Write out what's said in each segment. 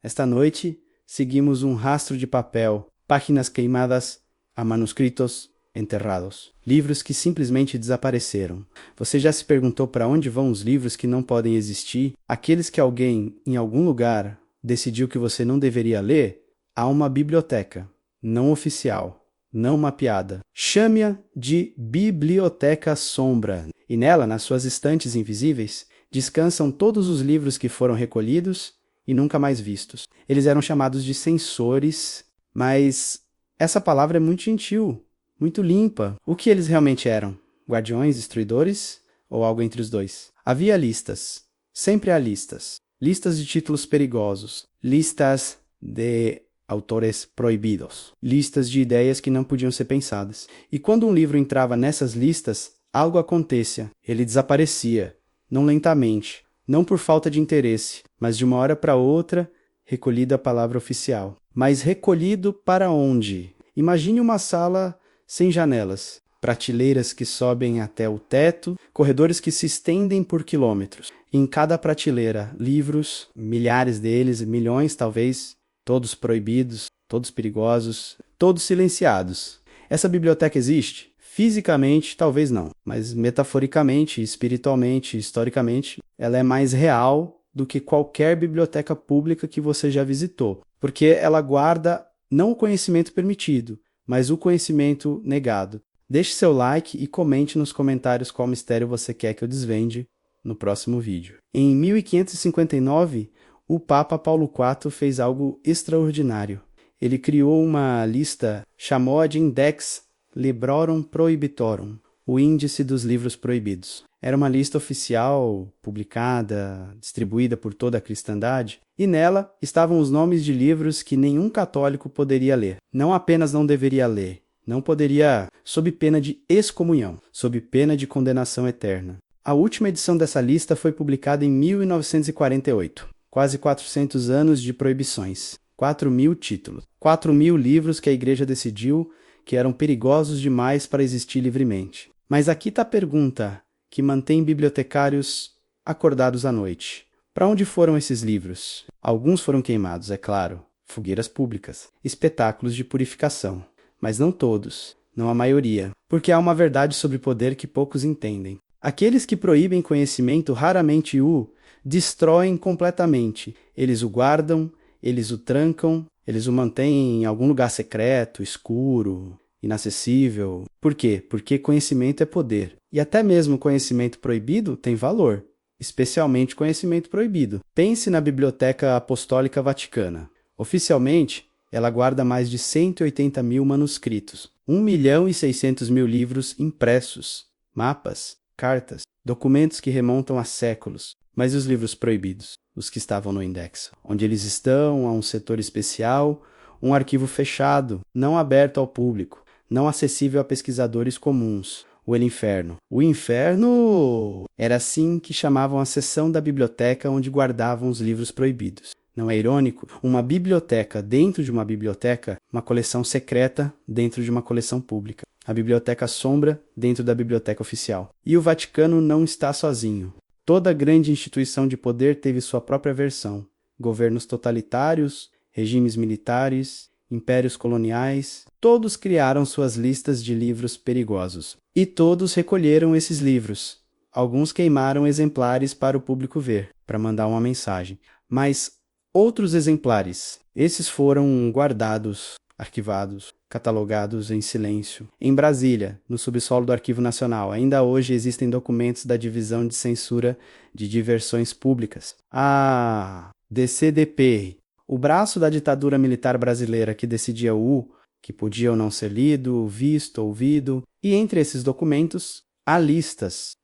Esta noite, seguimos um rastro de papel, páginas queimadas a manuscritos enterrados. Livros que simplesmente desapareceram. Você já se perguntou para onde vão os livros que não podem existir? Aqueles que alguém, em algum lugar, decidiu que você não deveria ler? Há uma biblioteca, não oficial, não mapeada. Chame-a de Biblioteca Sombra. E nela, nas suas estantes invisíveis, descansam todos os livros que foram recolhidos e nunca mais vistos. Eles eram chamados de censores, mas essa palavra é muito gentil, muito limpa. O que eles realmente eram? Guardiões, destruidores ou algo entre os dois? Havia listas, sempre há listas. Listas de títulos perigosos, listas de autores proibidos, listas de ideias que não podiam ser pensadas. E quando um livro entrava nessas listas, algo acontecia, ele desaparecia, não lentamente, não por falta de interesse, mas de uma hora para outra, recolhido a palavra oficial. Mas recolhido para onde? Imagine uma sala sem janelas, prateleiras que sobem até o teto, corredores que se estendem por quilômetros. Em cada prateleira, livros, milhares deles, milhões talvez, todos proibidos, todos perigosos, todos silenciados. Essa biblioteca existe? Fisicamente, talvez não, mas metaforicamente, espiritualmente, historicamente, ela é mais real do que qualquer biblioteca pública que você já visitou, porque ela guarda não o conhecimento permitido, mas o conhecimento negado. Deixe seu like e comente nos comentários qual mistério você quer que eu desvende no próximo vídeo. Em 1559, o Papa Paulo IV fez algo extraordinário. Ele criou uma lista, chamou-a de Index Librorum Prohibitorum, o índice dos livros proibidos. Era uma lista oficial, publicada, distribuída por toda a cristandade, e nela estavam os nomes de livros que nenhum católico poderia ler. Não apenas não deveria ler, não poderia, sob pena de excomunhão, sob pena de condenação eterna. A última edição dessa lista foi publicada em 1948. Quase 400 anos de proibições. 4.000 títulos. 4.000 livros que a igreja decidiu que eram perigosos demais para existir livremente. Mas aqui está a pergunta que mantém bibliotecários acordados à noite. Para onde foram esses livros? Alguns foram queimados, é claro. Fogueiras públicas. Espetáculos de purificação. Mas não todos. Não a maioria. Porque há uma verdade sobre poder que poucos entendem. Aqueles que proíbem conhecimento raramente o destroem completamente. Eles o guardam, eles o trancam, eles o mantêm em algum lugar secreto, escuro, inacessível. Por quê? Porque conhecimento é poder. E até mesmo conhecimento proibido tem valor, especialmente conhecimento proibido. Pense na Biblioteca Apostólica Vaticana. Oficialmente, ela guarda mais de 180.000 manuscritos, 1.600.000 livros impressos, mapas, cartas, documentos que remontam a séculos. Mas e os livros proibidos? Os que estavam no index? Onde eles estão, há um setor especial, um arquivo fechado, não aberto ao público, não acessível a pesquisadores comuns. O inferno. O inferno era assim que chamavam a seção da biblioteca onde guardavam os livros proibidos. Não é irônico? Uma biblioteca dentro de uma biblioteca, uma coleção secreta dentro de uma coleção pública. A biblioteca sombra dentro da biblioteca oficial. E o Vaticano não está sozinho. Toda grande instituição de poder teve sua própria versão. Governos totalitários, regimes militares, impérios coloniais, todos criaram suas listas de livros perigosos. E todos recolheram esses livros. Alguns queimaram exemplares para o público ver, para mandar uma mensagem. Mas outros exemplares, esses foram guardados, arquivados, catalogados em silêncio. Em Brasília, no subsolo do Arquivo Nacional, ainda hoje existem documentos da Divisão de Censura de Diversões Públicas. A DCDP, o braço da ditadura militar brasileira que decidia o que podia ou não ser lido, visto, ouvido. E entre esses documentos, há listas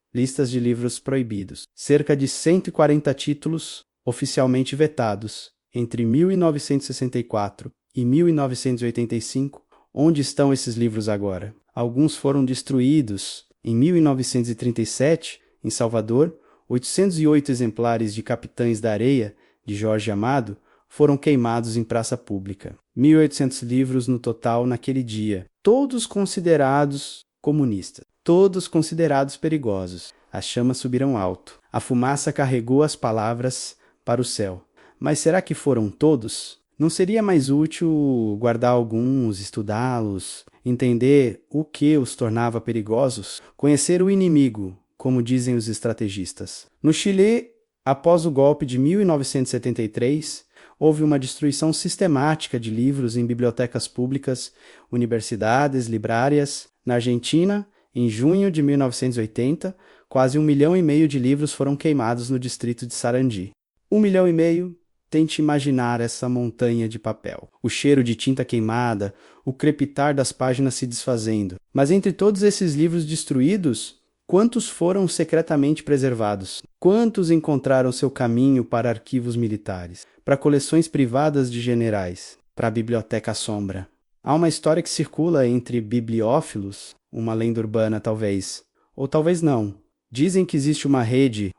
de livros proibidos. Cerca de 140 títulos oficialmente vetados entre 1964 e 1985. Onde estão esses livros agora? Alguns foram destruídos. Em 1937, em Salvador, 808 exemplares de Capitães da Areia, de Jorge Amado, foram queimados em praça pública. 1.800 livros no total naquele dia, todos considerados comunistas, todos considerados perigosos. As chamas subiram alto. A fumaça carregou as palavras para o céu. Mas será que foram todos? Não seria mais útil guardar alguns, estudá-los, entender o que os tornava perigosos? Conhecer o inimigo, como dizem os estrategistas. No Chile, após o golpe de 1973, houve uma destruição sistemática de livros em bibliotecas públicas, universidades, livrarias. Na Argentina, em junho de 1980, quase 1,5 milhão de livros foram queimados no distrito de Sarandi. 1,5 milhão. Tente imaginar essa montanha de papel. O cheiro de tinta queimada, o crepitar das páginas se desfazendo. Mas entre todos esses livros destruídos, quantos foram secretamente preservados? Quantos encontraram seu caminho para arquivos militares, para coleções privadas de generais, para a biblioteca sombra? Há uma história que circula entre bibliófilos, uma lenda urbana talvez, ou talvez não. Dizem que existe uma rede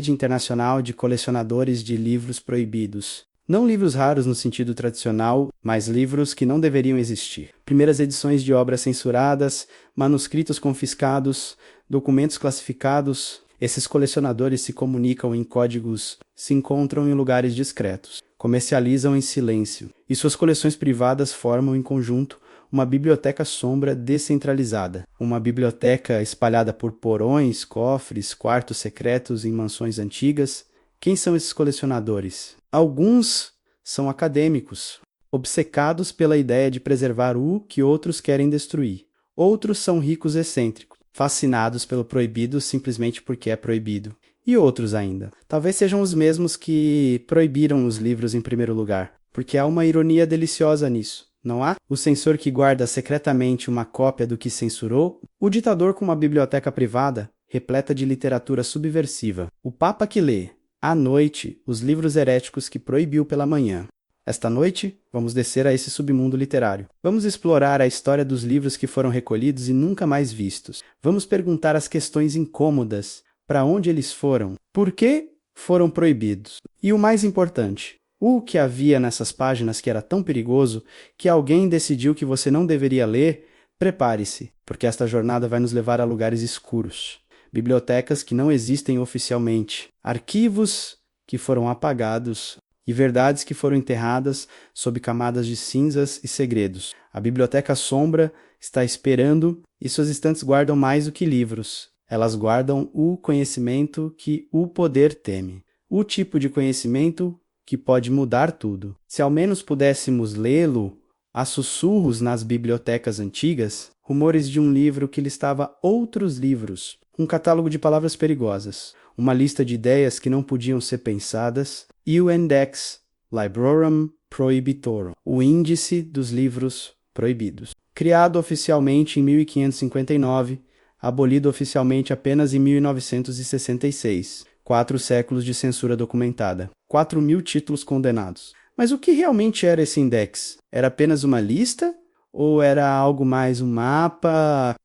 internacional de colecionadores de livros proibidos. Não livros raros no sentido tradicional, mas livros que não deveriam existir. Primeiras edições de obras censuradas, manuscritos confiscados, documentos classificados. Esses colecionadores se comunicam em códigos, se encontram em lugares discretos, comercializam em silêncio, e suas coleções privadas formam em conjunto uma biblioteca sombra descentralizada, uma biblioteca espalhada por porões, cofres, quartos secretos em mansões antigas. Quem são esses colecionadores? Alguns são acadêmicos, obcecados pela ideia de preservar o que outros querem destruir. Outros são ricos excêntricos, fascinados pelo proibido simplesmente porque é proibido. E outros ainda. Talvez sejam os mesmos que proibiram os livros em primeiro lugar, porque há uma ironia deliciosa nisso. Não há? O censor que guarda secretamente uma cópia do que censurou, o ditador com uma biblioteca privada repleta de literatura subversiva, o papa que lê, à noite, os livros heréticos que proibiu pela manhã. Esta noite, vamos descer a esse submundo literário. Vamos explorar a história dos livros que foram recolhidos e nunca mais vistos. Vamos perguntar as questões incômodas, para onde eles foram, por que foram proibidos. E o mais importante, o que havia nessas páginas que era tão perigoso que alguém decidiu que você não deveria ler? Prepare-se, porque esta jornada vai nos levar a lugares escuros, bibliotecas que não existem oficialmente, arquivos que foram apagados e verdades que foram enterradas sob camadas de cinzas e segredos. A biblioteca sombra está esperando e suas estantes guardam mais do que livros. Elas guardam o conhecimento que o poder teme, o tipo de conhecimento que pode mudar tudo. Se ao menos pudéssemos lê-lo, há sussurros nas bibliotecas antigas, rumores de um livro que listava outros livros, um catálogo de palavras perigosas, uma lista de ideias que não podiam ser pensadas, e o Index Librorum Prohibitorum, o índice dos livros proibidos. Criado oficialmente em 1559, abolido oficialmente apenas em 1966. 4 séculos de censura documentada. 4.000 títulos condenados. Mas o que realmente era esse index? Era apenas uma lista? Ou era algo mais um mapa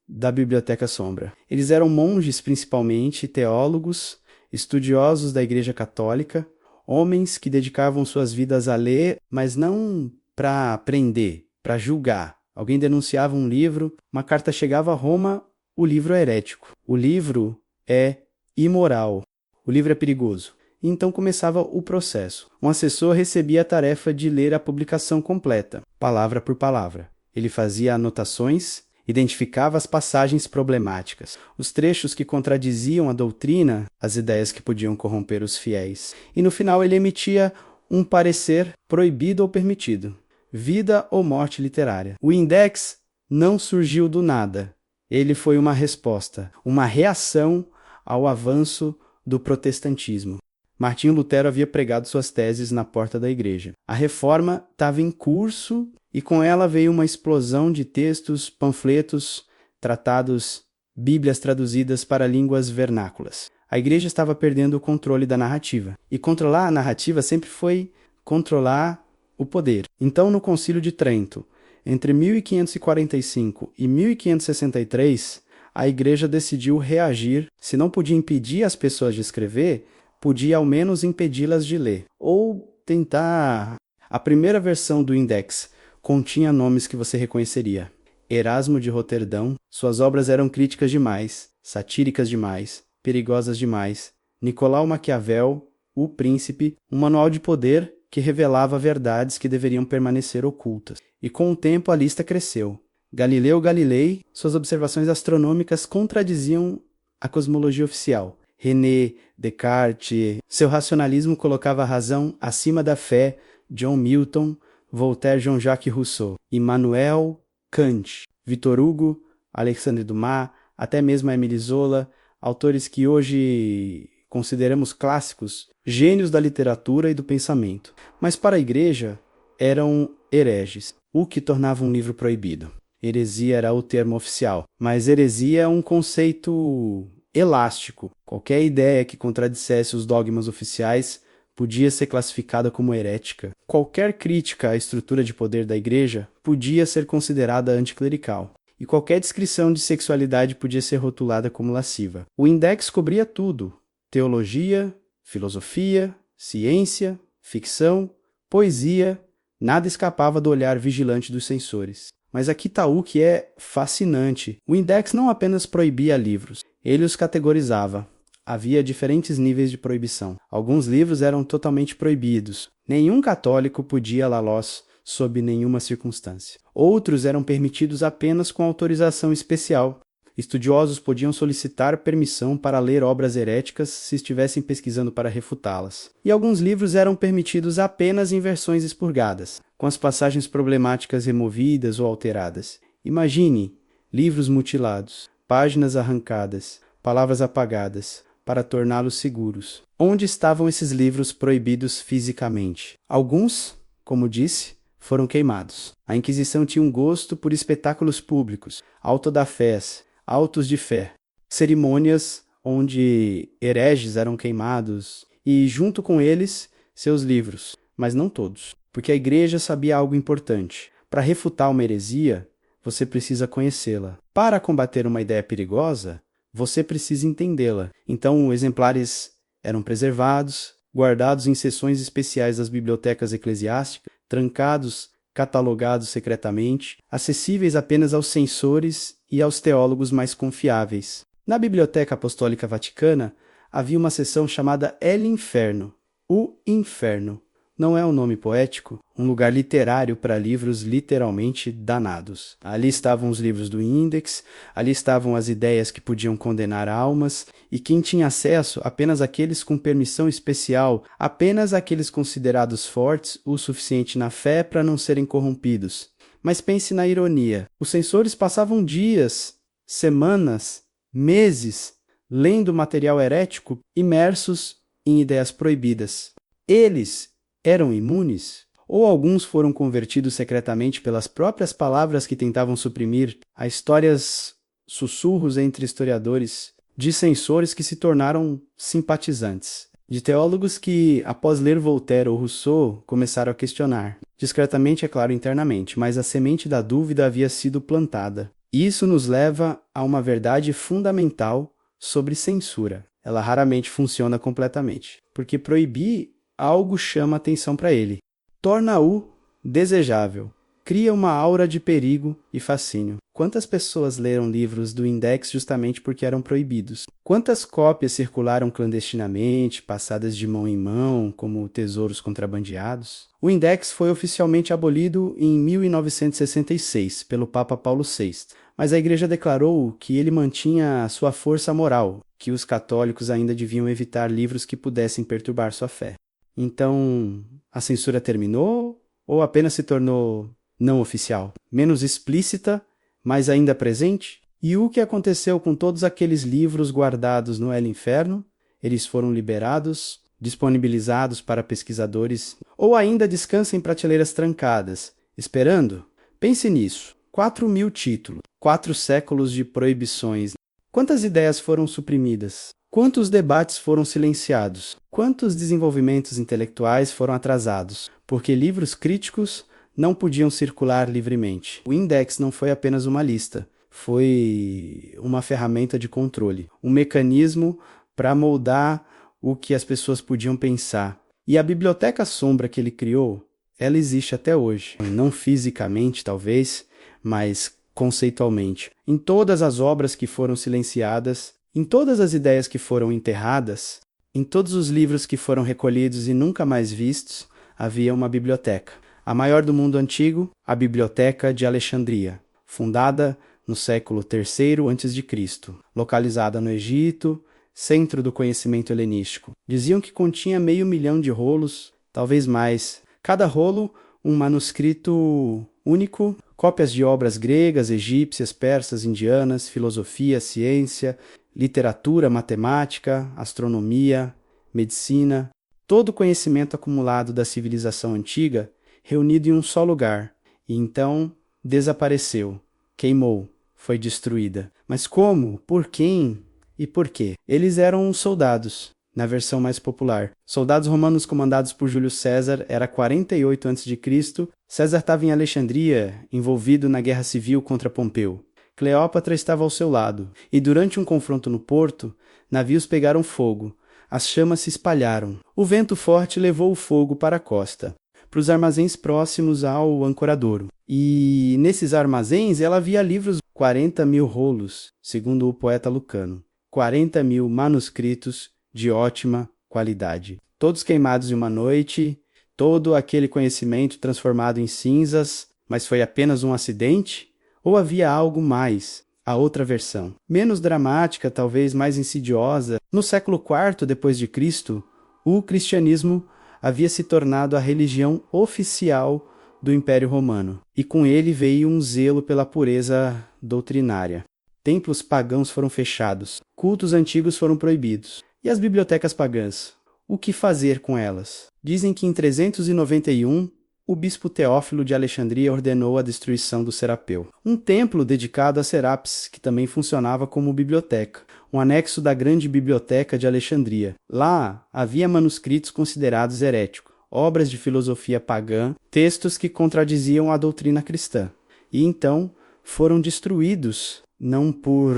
da Biblioteca Sombra? Eles eram monges principalmente, teólogos, estudiosos da Igreja Católica, homens que dedicavam suas vidas a ler, mas não para aprender, para julgar. Alguém denunciava um livro, uma carta chegava a Roma, o livro é herético. O livro é imoral. O livro é perigoso. E então começava o processo. Um assessor recebia a tarefa de ler a publicação completa, palavra por palavra. Ele fazia anotações, identificava as passagens problemáticas, os trechos que contradiziam a doutrina, as ideias que podiam corromper os fiéis. E no final ele emitia um parecer proibido ou permitido. Vida ou morte literária. O Index não surgiu do nada. Ele foi uma resposta, uma reação ao avanço do protestantismo. Martinho Lutero havia pregado suas teses na porta da igreja. A reforma estava em curso e com ela veio uma explosão de textos, panfletos, tratados, bíblias traduzidas para línguas vernáculas. A igreja estava perdendo o controle da narrativa. E controlar a narrativa sempre foi controlar o poder. Então, no Concílio de Trento, entre 1545 e 1563, a igreja decidiu reagir. Se não podia impedir as pessoas de escrever, podia ao menos impedi-las de ler. Ou tentar... A primeira versão do Index continha nomes que você reconheceria. Erasmo de Roterdão. Suas obras eram críticas demais, satíricas demais, perigosas demais. Nicolau Maquiavel, O Príncipe, um manual de poder que revelava verdades que deveriam permanecer ocultas. E com o tempo a lista cresceu. Galileu Galilei, suas observações astronômicas contradiziam a cosmologia oficial. René, Descartes, seu racionalismo colocava a razão acima da fé. John Milton, Voltaire, Jean-Jacques Rousseau, Immanuel Kant, Victor Hugo, Alexandre Dumas, até mesmo Émile Zola, autores que hoje consideramos clássicos, gênios da literatura e do pensamento. Mas para a igreja eram hereges, o que tornava um livro proibido. Heresia era o termo oficial, mas heresia é um conceito elástico. Qualquer ideia que contradissesse os dogmas oficiais podia ser classificada como herética. Qualquer crítica à estrutura de poder da igreja podia ser considerada anticlerical. E qualquer descrição de sexualidade podia ser rotulada como lasciva. O Index cobria tudo: teologia, filosofia, ciência, ficção, poesia, nada escapava do olhar vigilante dos censores. Mas aqui está o que é fascinante. O Index não apenas proibia livros, ele os categorizava. Havia diferentes níveis de proibição. Alguns livros eram totalmente proibidos. Nenhum católico podia lê-los sob nenhuma circunstância. Outros eram permitidos apenas com autorização especial. Estudiosos podiam solicitar permissão para ler obras heréticas se estivessem pesquisando para refutá-las. E alguns livros eram permitidos apenas em versões expurgadas, com as passagens problemáticas removidas ou alteradas. Imagine livros mutilados, páginas arrancadas, palavras apagadas, para torná-los seguros. Onde estavam esses livros proibidos fisicamente? Alguns, como disse, foram queimados. A Inquisição tinha um gosto por espetáculos públicos, auto da fés, autos de fé, cerimônias onde hereges eram queimados e, junto com eles, seus livros, mas não todos, porque a igreja sabia algo importante. Para refutar uma heresia, você precisa conhecê-la. Para combater uma ideia perigosa, você precisa entendê-la. Então, exemplares eram preservados, guardados em seções especiais das bibliotecas eclesiásticas, trancados, catalogados secretamente, acessíveis apenas aos censores e aos teólogos mais confiáveis. Na Biblioteca Apostólica Vaticana, havia uma seção chamada El Inferno, o Inferno. Não é um nome poético, um lugar literário para livros literalmente danados. Ali estavam os livros do Index, ali estavam as ideias que podiam condenar almas, e quem tinha acesso, apenas aqueles com permissão especial, apenas aqueles considerados fortes o suficiente na fé para não serem corrompidos. Mas pense na ironia. Os censores passavam dias, semanas, meses, lendo material herético, imersos em ideias proibidas. Eles eram imunes? Ou alguns foram convertidos secretamente pelas próprias palavras que tentavam suprimir a histórias, sussurros entre historiadores, de censores que se tornaram simpatizantes, de teólogos que, após ler Voltaire ou Rousseau, começaram a questionar. Discretamente, é claro, internamente, mas a semente da dúvida havia sido plantada. Isso nos leva a uma verdade fundamental sobre censura. Ela raramente funciona completamente, porque proibir algo chama atenção para ele, torna-o desejável, cria uma aura de perigo e fascínio. Quantas pessoas leram livros do Index justamente porque eram proibidos? Quantas cópias circularam clandestinamente, passadas de mão em mão, como tesouros contrabandeados? O Index foi oficialmente abolido em 1966 pelo Papa Paulo VI, mas a Igreja declarou que ele mantinha sua força moral, que os católicos ainda deviam evitar livros que pudessem perturbar sua fé. Então, a censura terminou ou apenas se tornou não oficial? Menos explícita, mas ainda presente? E o que aconteceu com todos aqueles livros guardados no El Inferno? Eles foram liberados, disponibilizados para pesquisadores, ou ainda descansam em prateleiras trancadas, esperando? Pense nisso. 4.000 títulos, 4 séculos de proibições. Quantas ideias foram suprimidas? Quantos debates foram silenciados? Quantos desenvolvimentos intelectuais foram atrasados? Porque livros críticos não podiam circular livremente. O Index não foi apenas uma lista, foi uma ferramenta de controle, um mecanismo para moldar o que as pessoas podiam pensar. E a biblioteca sombra que ele criou, ela existe até hoje. Não fisicamente, talvez, mas conceitualmente. Em todas as obras que foram silenciadas, em todas as ideias que foram enterradas, Em todos os livros que foram recolhidos e nunca mais vistos, havia uma biblioteca. A maior do mundo antigo, a Biblioteca de Alexandria, fundada no século III a.C., localizada no Egito, centro do conhecimento helenístico. Diziam que continha 500 mil de rolos, talvez mais. Cada rolo, um manuscrito único, cópias de obras gregas, egípcias, persas, indianas, filosofia, ciência, literatura, matemática, astronomia, medicina, todo o conhecimento acumulado da civilização antiga reunido em um só lugar, e então desapareceu, queimou, foi destruída. Mas como? Por quem? E por quê? Eles eram soldados, na versão mais popular. Soldados romanos comandados por Júlio César, era 48 a.C., César estava em Alexandria, envolvido na guerra civil contra Pompeu. Cleópatra estava ao seu lado, e durante um confronto no porto, navios pegaram fogo, as chamas se espalharam. O vento forte levou o fogo para a costa, para os armazéns próximos ao ancoradouro. E nesses armazéns ela havia livros, 40 mil rolos, segundo o poeta Lucano. 40 mil manuscritos de ótima qualidade. Todos queimados em uma noite, todo aquele conhecimento transformado em cinzas, mas foi apenas um acidente? Ou havia algo mais? A outra versão, menos dramática, talvez mais insidiosa. No século IV d.C., o cristianismo havia se tornado a religião oficial do Império Romano, e com ele veio um zelo pela pureza doutrinária. Templos pagãos foram fechados, cultos antigos foram proibidos. E as bibliotecas pagãs? O que fazer com elas? Dizem que em 391, o bispo Teófilo de Alexandria ordenou a destruição do Serapeu, um templo dedicado a Serapis, que também funcionava como biblioteca, um anexo da grande biblioteca de Alexandria. Lá havia manuscritos considerados heréticos, obras de filosofia pagã, textos que contradiziam a doutrina cristã. E então foram destruídos, não por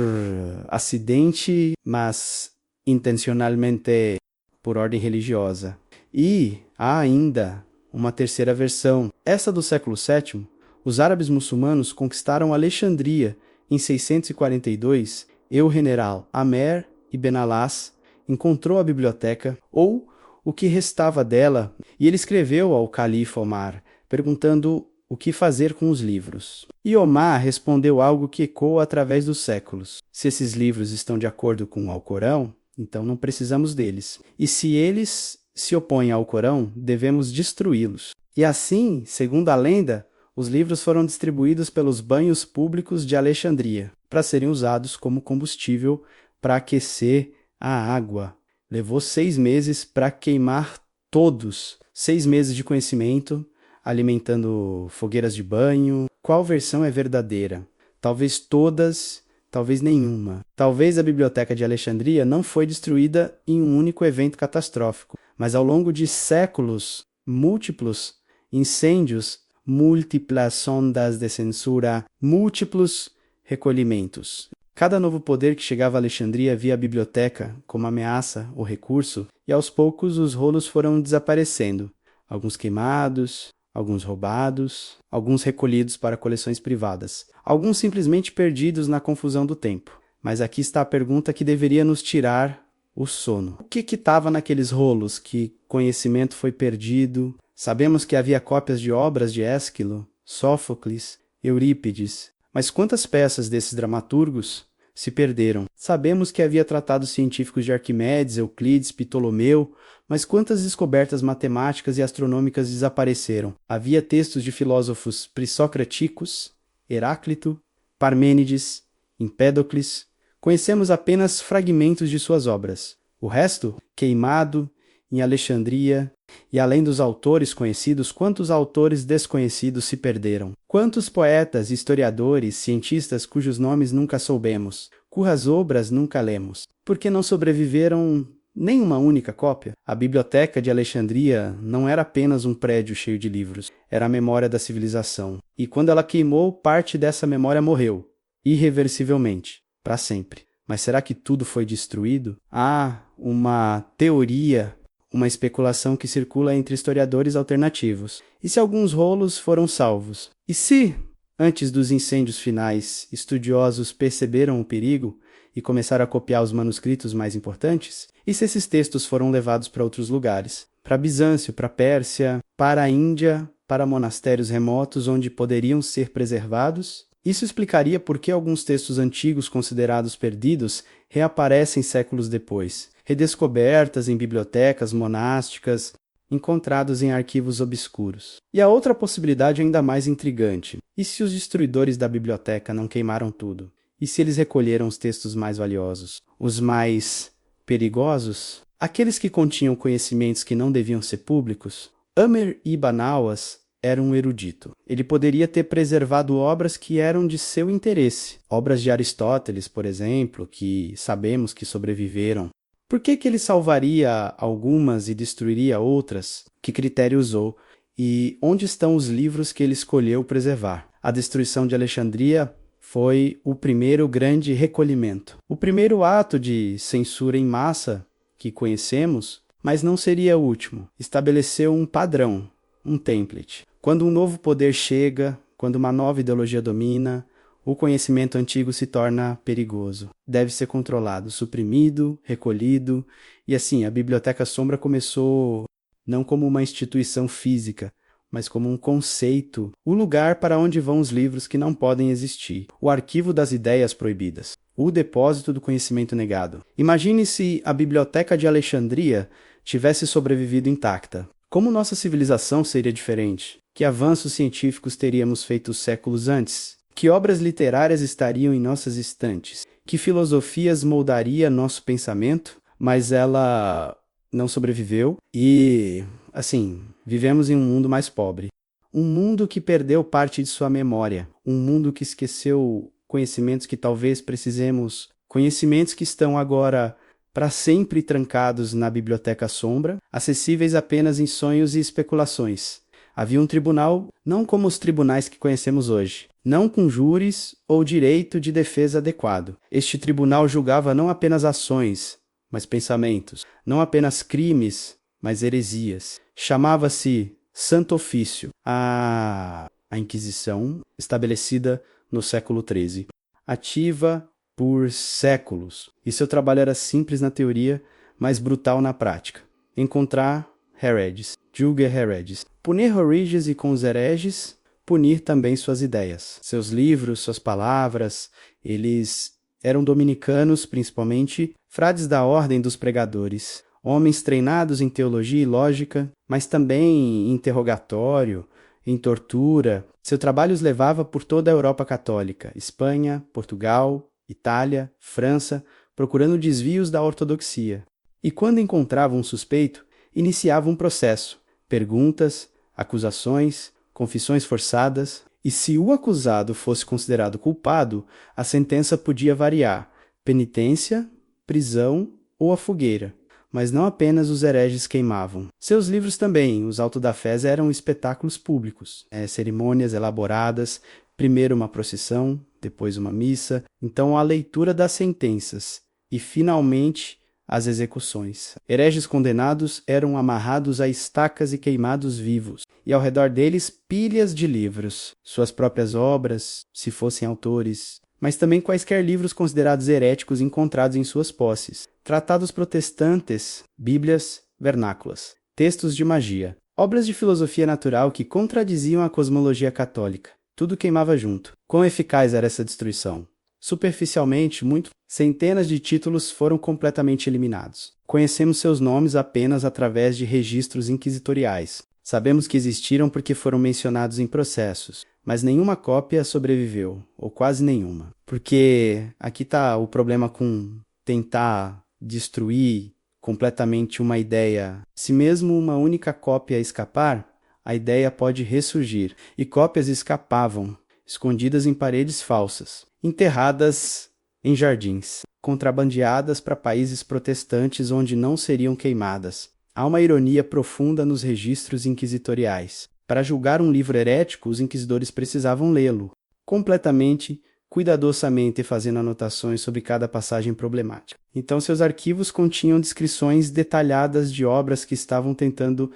acidente, mas intencionalmente por ordem religiosa. E há ainda uma terceira versão. Essa do século VII, os árabes muçulmanos conquistaram Alexandria em 642 e o general Amer ibn al-As encontrou a biblioteca, ou o que restava dela, e ele escreveu ao califa Omar, perguntando o que fazer com os livros. E Omar respondeu algo que ecoa através dos séculos. Se esses livros estão de acordo com o Alcorão, então não precisamos deles. E se eles se opõem ao Corão, devemos destruí-los. E assim, segundo a lenda, os livros foram distribuídos pelos banhos públicos de Alexandria, para serem usados como combustível para aquecer a água. Levou 6 meses para queimar todos. 6 meses de conhecimento, alimentando fogueiras de banho. Qual versão é verdadeira? Talvez todas, talvez nenhuma. Talvez a Biblioteca de Alexandria não foi destruída em um único evento catastrófico, mas ao longo de séculos, múltiplos incêndios, múltiplas ondas de censura, múltiplos recolhimentos. Cada novo poder que chegava a Alexandria via a biblioteca como ameaça ou recurso, e aos poucos os rolos foram desaparecendo, alguns queimados, alguns roubados, alguns recolhidos para coleções privadas, alguns simplesmente perdidos na confusão do tempo. Mas aqui está a pergunta que deveria nos tirar o sono. O que estava naqueles rolos? Que conhecimento foi perdido? Sabemos que havia cópias de obras de Ésquilo, Sófocles, Eurípides, mas quantas peças desses dramaturgos se perderam? Sabemos que havia tratados científicos de Arquimedes, Euclides, Ptolomeu, mas quantas descobertas matemáticas e astronômicas desapareceram? Havia textos de filósofos prissocráticos, Heráclito, Parmênides, Empédocles. Conhecemos apenas fragmentos de suas obras. O resto, queimado em Alexandria. E além dos autores conhecidos, quantos autores desconhecidos se perderam? Quantos poetas, historiadores, cientistas cujos nomes nunca soubemos, cujas obras nunca lemos? Por que não sobreviveram nem uma única cópia? A Biblioteca de Alexandria não era apenas um prédio cheio de livros, era a memória da civilização. E quando ela queimou, parte dessa memória morreu, irreversivelmente, para sempre. Mas será que tudo foi destruído? Há uma teoria, uma especulação que circula entre historiadores alternativos. E se alguns rolos foram salvos? E se, antes dos incêndios finais, estudiosos perceberam o perigo e começaram a copiar os manuscritos mais importantes? E se esses textos foram levados para outros lugares? Para Bizâncio, para Pérsia, para a Índia, para monastérios remotos onde poderiam ser preservados? Isso explicaria por que alguns textos antigos considerados perdidos reaparecem séculos depois, redescobertas em bibliotecas monásticas, encontrados em arquivos obscuros. E a outra possibilidade é ainda mais intrigante. E se os destruidores da biblioteca não queimaram tudo? E se eles recolheram os textos mais valiosos? Os mais perigosos? Aqueles que continham conhecimentos que não deviam ser públicos? Amr ibn Awas era um erudito. Ele poderia ter preservado obras que eram de seu interesse. Obras de Aristóteles, por exemplo, que sabemos que sobreviveram. Por que ele salvaria algumas e destruiria outras? Que critério usou? E onde estão os livros que ele escolheu preservar? A destruição de Alexandria foi o primeiro grande recolhimento. O primeiro ato de censura em massa que conhecemos, mas não seria o último. Estabeleceu um padrão, um template. Quando um novo poder chega, quando uma nova ideologia domina, o conhecimento antigo se torna perigoso. Deve ser controlado, suprimido, recolhido. E assim, a Biblioteca Sombra começou não como uma instituição física, mas como um conceito, o lugar para onde vão os livros que não podem existir, o arquivo das ideias proibidas, o depósito do conhecimento negado. Imagine se a Biblioteca de Alexandria tivesse sobrevivido intacta. Como nossa civilização seria diferente? Que avanços científicos teríamos feito séculos antes? Que obras literárias estariam em nossas estantes? Que filosofias moldaria nosso pensamento? Mas ela não sobreviveu e, assim, vivemos em um mundo mais pobre. Um mundo que perdeu parte de sua memória. Um mundo que esqueceu conhecimentos que talvez precisemos. Conhecimentos que estão agora para sempre trancados na Biblioteca Sombra, acessíveis apenas em sonhos e especulações. Havia um tribunal, não como os tribunais que conhecemos hoje, não com júris ou direito de defesa adequado. Este tribunal julgava não apenas ações, mas pensamentos, não apenas crimes, mas heresias. Chamava-se Santo Ofício, a Inquisição, estabelecida no século XIII, ativa por séculos. E seu trabalho era simples na teoria, mas brutal na prática. Encontrar hereges, julgue hereges, punir hereges e com os hereges, punir também suas ideias. Seus livros, suas palavras, eles eram dominicanos, principalmente, frades da ordem dos pregadores, homens treinados em teologia e lógica, mas também em interrogatório, em tortura. Seu trabalho os levava por toda a Europa católica, Espanha, Portugal, Itália, França, procurando desvios da ortodoxia. E quando encontravam um suspeito, iniciava um processo, perguntas, acusações, confissões forçadas, e se o acusado fosse considerado culpado, a sentença podia variar, penitência, prisão ou a fogueira. Mas não apenas os hereges queimavam. Seus livros também, os Auto da Fé, eram espetáculos públicos, cerimônias elaboradas, primeiro uma procissão, depois uma missa, então a leitura das sentenças e, finalmente, as execuções. Hereges condenados eram amarrados a estacas e queimados vivos, e ao redor deles pilhas de livros, suas próprias obras, se fossem autores, mas também quaisquer livros considerados heréticos encontrados em suas posses, tratados protestantes, bíblias, vernáculas, textos de magia, obras de filosofia natural que contradiziam a cosmologia católica. Tudo queimava junto. Quão eficaz era essa destruição? Superficialmente, centenas de títulos foram completamente eliminados. Conhecemos seus nomes apenas através de registros inquisitoriais. Sabemos que existiram porque foram mencionados em processos, mas nenhuma cópia sobreviveu, ou quase nenhuma. Porque aqui está o problema com tentar destruir completamente uma ideia. Se mesmo uma única cópia escapar, a ideia pode ressurgir. E cópias escapavam, escondidas em paredes falsas, enterradas em jardins, contrabandeadas para países protestantes onde não seriam queimadas. Há uma ironia profunda nos registros inquisitoriais. Para julgar um livro herético, os inquisidores precisavam lê-lo, completamente, cuidadosamente, fazendo anotações sobre cada passagem problemática. Então, seus arquivos continham descrições detalhadas de obras que estavam tentando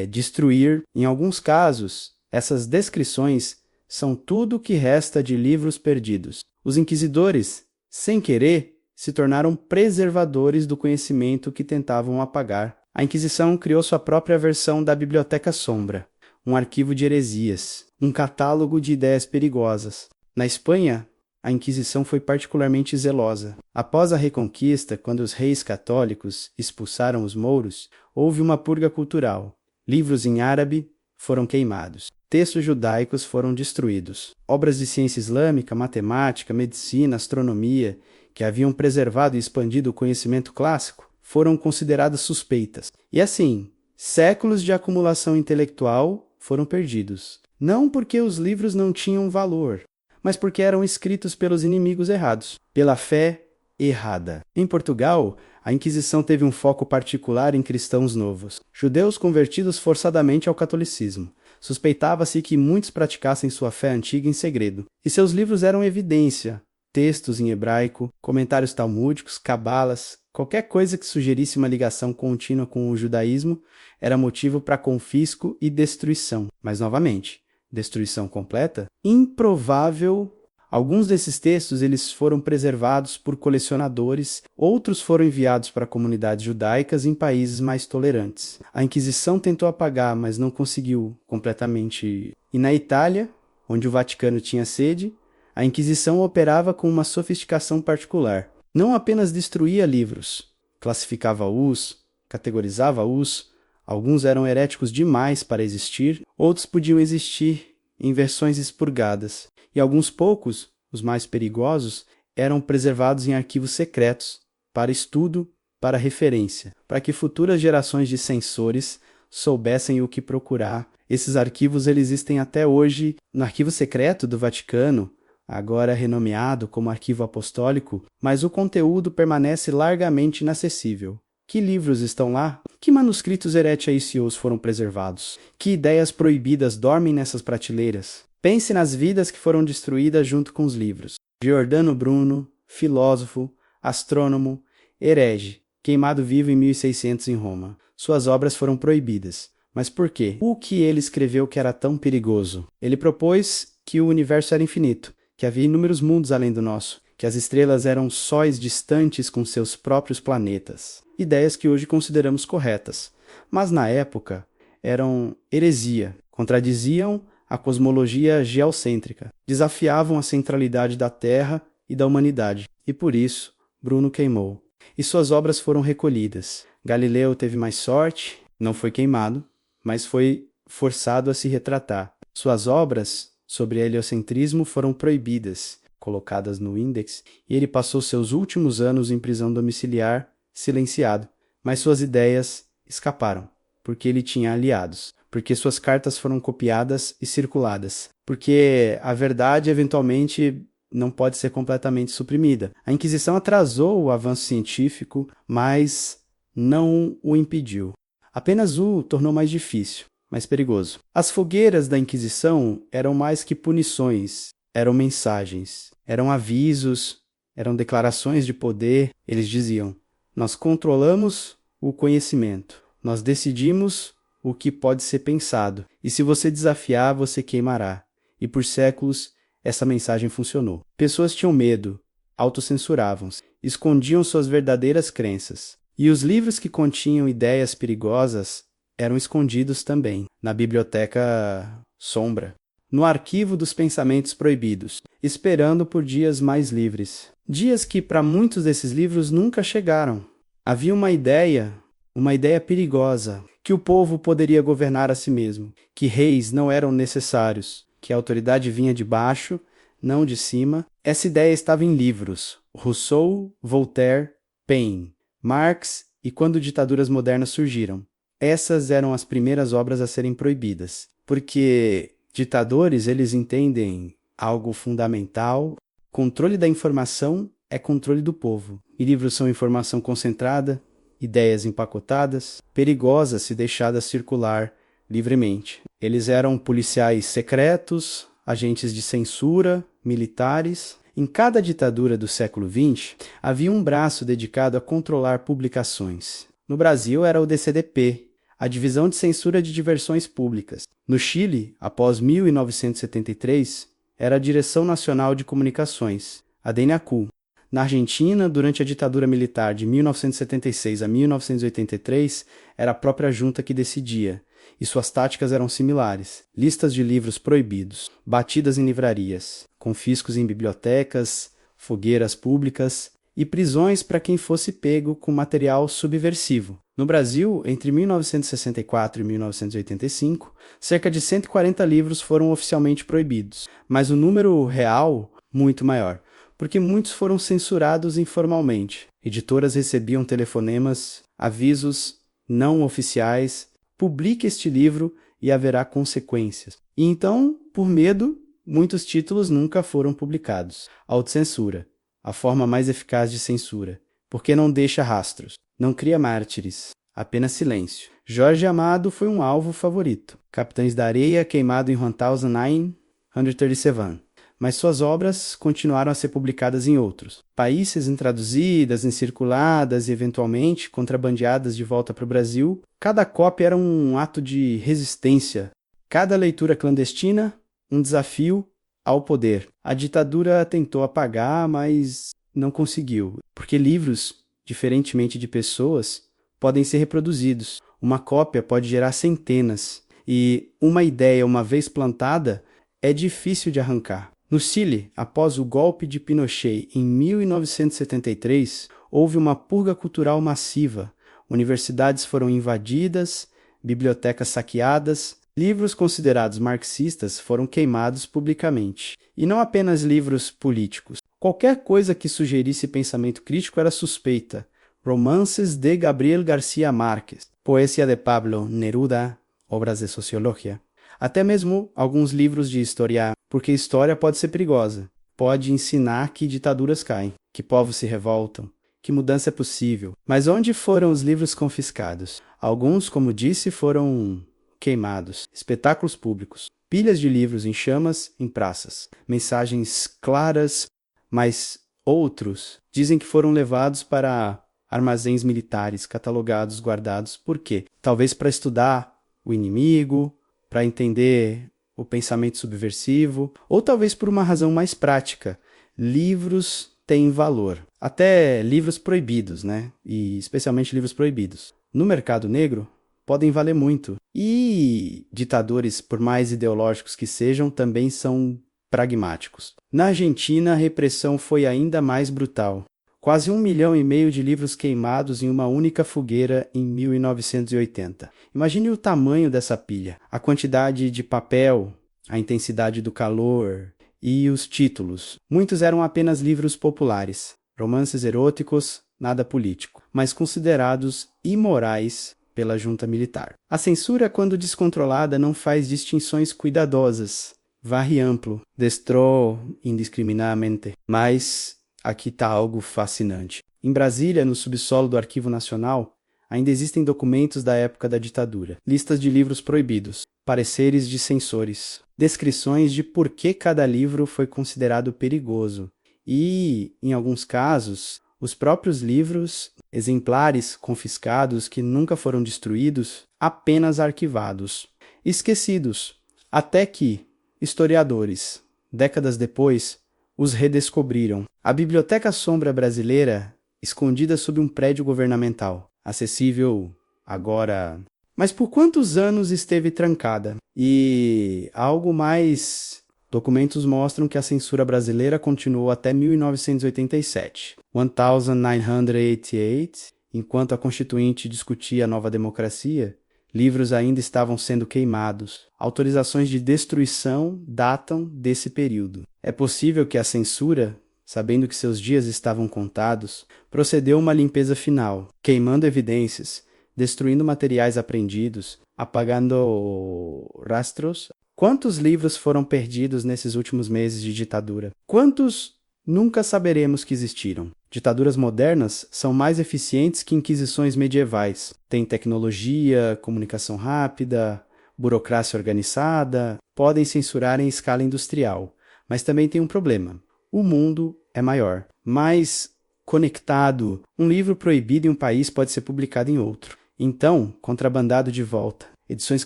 destruir. Em alguns casos, essas descrições são tudo o que resta de livros perdidos. Os inquisidores sem querer, se tornaram preservadores do conhecimento que tentavam apagar. A Inquisição criou sua própria versão da Biblioteca Sombra, um arquivo de heresias, um catálogo de ideias perigosas. Na Espanha, a Inquisição foi particularmente zelosa. Após a Reconquista, quando os reis católicos expulsaram os mouros, houve uma purga cultural. Livros em árabe foram queimados. Textos judaicos foram destruídos. Obras de ciência islâmica, matemática, medicina, astronomia, que haviam preservado e expandido o conhecimento clássico, foram consideradas suspeitas. E assim, séculos de acumulação intelectual foram perdidos. Não porque os livros não tinham valor, mas porque eram escritos pelos inimigos errados, pela fé errada. Em Portugal, a Inquisição teve um foco particular em cristãos novos, judeus convertidos forçadamente ao catolicismo. Suspeitava-se que muitos praticassem sua fé antiga em segredo, e seus livros eram evidência. Textos em hebraico, comentários talmúdicos, cabalas, qualquer coisa que sugerisse uma ligação contínua com o judaísmo era motivo para confisco e destruição. Mas, novamente, destruição completa? Improvável. Alguns desses textos eles foram preservados por colecionadores, outros foram enviados para comunidades judaicas em países mais tolerantes. A Inquisição tentou apagar, mas não conseguiu completamente. E na Itália, onde o Vaticano tinha sede, a Inquisição operava com uma sofisticação particular. Não apenas destruía livros, classificava-os, categorizava-os, alguns eram heréticos demais para existir, outros podiam existir em versões expurgadas, e alguns poucos, os mais perigosos, eram preservados em arquivos secretos, para estudo, para referência, para que futuras gerações de censores soubessem o que procurar. Esses arquivos eles existem até hoje no Arquivo Secreto do Vaticano, agora renomeado como Arquivo Apostólico, mas o conteúdo permanece largamente inacessível. Que livros estão lá? Que manuscritos heretiaicios foram preservados? Que ideias proibidas dormem nessas prateleiras? Pense nas vidas que foram destruídas junto com os livros. Giordano Bruno, filósofo, astrônomo, herege, queimado vivo em 1600 em Roma. Suas obras foram proibidas. Mas por quê? O que ele escreveu que era tão perigoso? Ele propôs que o universo era infinito, que havia inúmeros mundos além do nosso, que as estrelas eram sóis distantes com seus próprios planetas. Ideias que hoje consideramos corretas, mas na época eram heresia, contradiziam a cosmologia geocêntrica, desafiavam a centralidade da Terra e da humanidade, e por isso Bruno queimou. E suas obras foram recolhidas. Galileu teve mais sorte, não foi queimado, mas foi forçado a se retratar. Suas obras sobre heliocentrismo foram proibidas, colocadas no índex, e ele passou seus últimos anos em prisão domiciliar, silenciado. Mas suas ideias escaparam, porque ele tinha aliados, porque suas cartas foram copiadas e circuladas, porque a verdade eventualmente não pode ser completamente suprimida. A Inquisição atrasou o avanço científico, mas não o impediu. Apenas o tornou mais difícil, mais perigoso. As fogueiras da Inquisição eram mais que punições, eram mensagens, eram avisos, eram declarações de poder. Eles diziam: nós controlamos o conhecimento, nós decidimos o que pode ser pensado, e se você desafiar, você queimará. E por séculos, essa mensagem funcionou. Pessoas tinham medo, autocensuravam-se, escondiam suas verdadeiras crenças. E os livros que continham ideias perigosas eram escondidos também, na Biblioteca Sombra, no arquivo dos pensamentos proibidos, esperando por dias mais livres. Dias que para muitos desses livros nunca chegaram. Havia uma ideia perigosa, que o povo poderia governar a si mesmo, que reis não eram necessários, que a autoridade vinha de baixo, não de cima. Essa ideia estava em livros: Rousseau, Voltaire, Paine, Marx e Quando Ditaduras Modernas Surgiram. Essas eram as primeiras obras a serem proibidas, porque ditadores eles entendem algo fundamental: controle da informação é controle do povo. E livros são informação concentrada, ideias empacotadas, perigosas se deixadas circular livremente. Eles eram policiais secretos, agentes de censura, militares. Em cada ditadura do século XX, havia um braço dedicado a controlar publicações. No Brasil era o DCDP, a Divisão de Censura de Diversões Públicas. No Chile, após 1973, era a Direção Nacional de Comunicações, a DNACU. Na Argentina, durante a ditadura militar de 1976 a 1983, era a própria junta que decidia, e suas táticas eram similares. Listas de livros proibidos, batidas em livrarias, confiscos em bibliotecas, fogueiras públicas e prisões para quem fosse pego com material subversivo. No Brasil, entre 1964 e 1985, cerca de 140 livros foram oficialmente proibidos, mas o número real muito maior, porque muitos foram censurados informalmente. Editoras recebiam telefonemas, avisos não oficiais: publique este livro e haverá consequências. E então, por medo, muitos títulos nunca foram publicados. Autocensura, a forma mais eficaz de censura, porque não deixa rastros, não cria mártires, apenas silêncio. Jorge Amado foi um alvo favorito. Capitães da Areia, queimado em 1937. Mas suas obras continuaram a ser publicadas em outros países, traduzidas, circuladas e, eventualmente, contrabandeadas de volta para o Brasil. Cada cópia era um ato de resistência. Cada leitura clandestina, um desafio ao poder. A ditadura tentou apagar, mas não conseguiu, porque livros, diferentemente de pessoas, podem ser reproduzidos. Uma cópia pode gerar centenas, e uma ideia, uma vez plantada, é difícil de arrancar. No Chile, após o golpe de Pinochet em 1973, houve uma purga cultural massiva. Universidades foram invadidas, bibliotecas saqueadas, livros considerados marxistas foram queimados publicamente. E não apenas livros políticos. Qualquer coisa que sugerisse pensamento crítico era suspeita. Romances de Gabriel García Márquez, poesia de Pablo Neruda, obras de sociologia. Até mesmo alguns livros de história, porque história pode ser perigosa. Pode ensinar que ditaduras caem, que povos se revoltam, que mudança é possível. Mas onde foram os livros confiscados? Alguns, como disse, foram queimados. Espetáculos públicos, pilhas de livros em chamas em praças, mensagens claras, mas outros dizem que foram levados para armazéns militares, catalogados, guardados. Por quê? Talvez para estudar o inimigo, para entender o pensamento subversivo, ou talvez por uma razão mais prática. Livros têm valor. Até livros proibidos, né? E especialmente livros proibidos. No mercado negro, podem valer muito. E ditadores, por mais ideológicos que sejam, também são pragmáticos. Na Argentina, a repressão foi ainda mais brutal. Quase 1,5 milhão de livros queimados em uma única fogueira em 1980. Imagine o tamanho dessa pilha, a quantidade de papel, a intensidade do calor e os títulos. Muitos eram apenas livros populares, romances eróticos, nada político, mas considerados imorais pela junta militar. A censura, quando descontrolada, não faz distinções cuidadosas, varre amplo, destrói indiscriminadamente, mas aqui está algo fascinante. Em Brasília, no subsolo do Arquivo Nacional, ainda existem documentos da época da ditadura, listas de livros proibidos, pareceres de censores, descrições de por que cada livro foi considerado perigoso e, em alguns casos, os próprios livros, exemplares confiscados que nunca foram destruídos, apenas arquivados, esquecidos, até que historiadores, décadas depois, os redescobriram. A Biblioteca Sombra Brasileira, escondida sob um prédio governamental, acessível agora. Mas por quantos anos esteve trancada? E algo mais. Documentos mostram que a censura brasileira continuou até 1987, 1988, enquanto a Constituinte discutia a nova democracia. Livros ainda estavam sendo queimados. Autorizações de destruição datam desse período. É possível que a censura, sabendo que seus dias estavam contados, procedeu uma limpeza final, queimando evidências, destruindo materiais apreendidos, apagando rastros. Quantos livros foram perdidos nesses últimos meses de ditadura? Quantos nunca saberemos que existiram? Ditaduras modernas são mais eficientes que inquisições medievais. Têm tecnologia, comunicação rápida, burocracia organizada, podem censurar em escala industrial. Mas também tem um problema. O mundo é maior, mais conectado. Um livro proibido em um país pode ser publicado em outro. Então, contrabandado de volta. Edições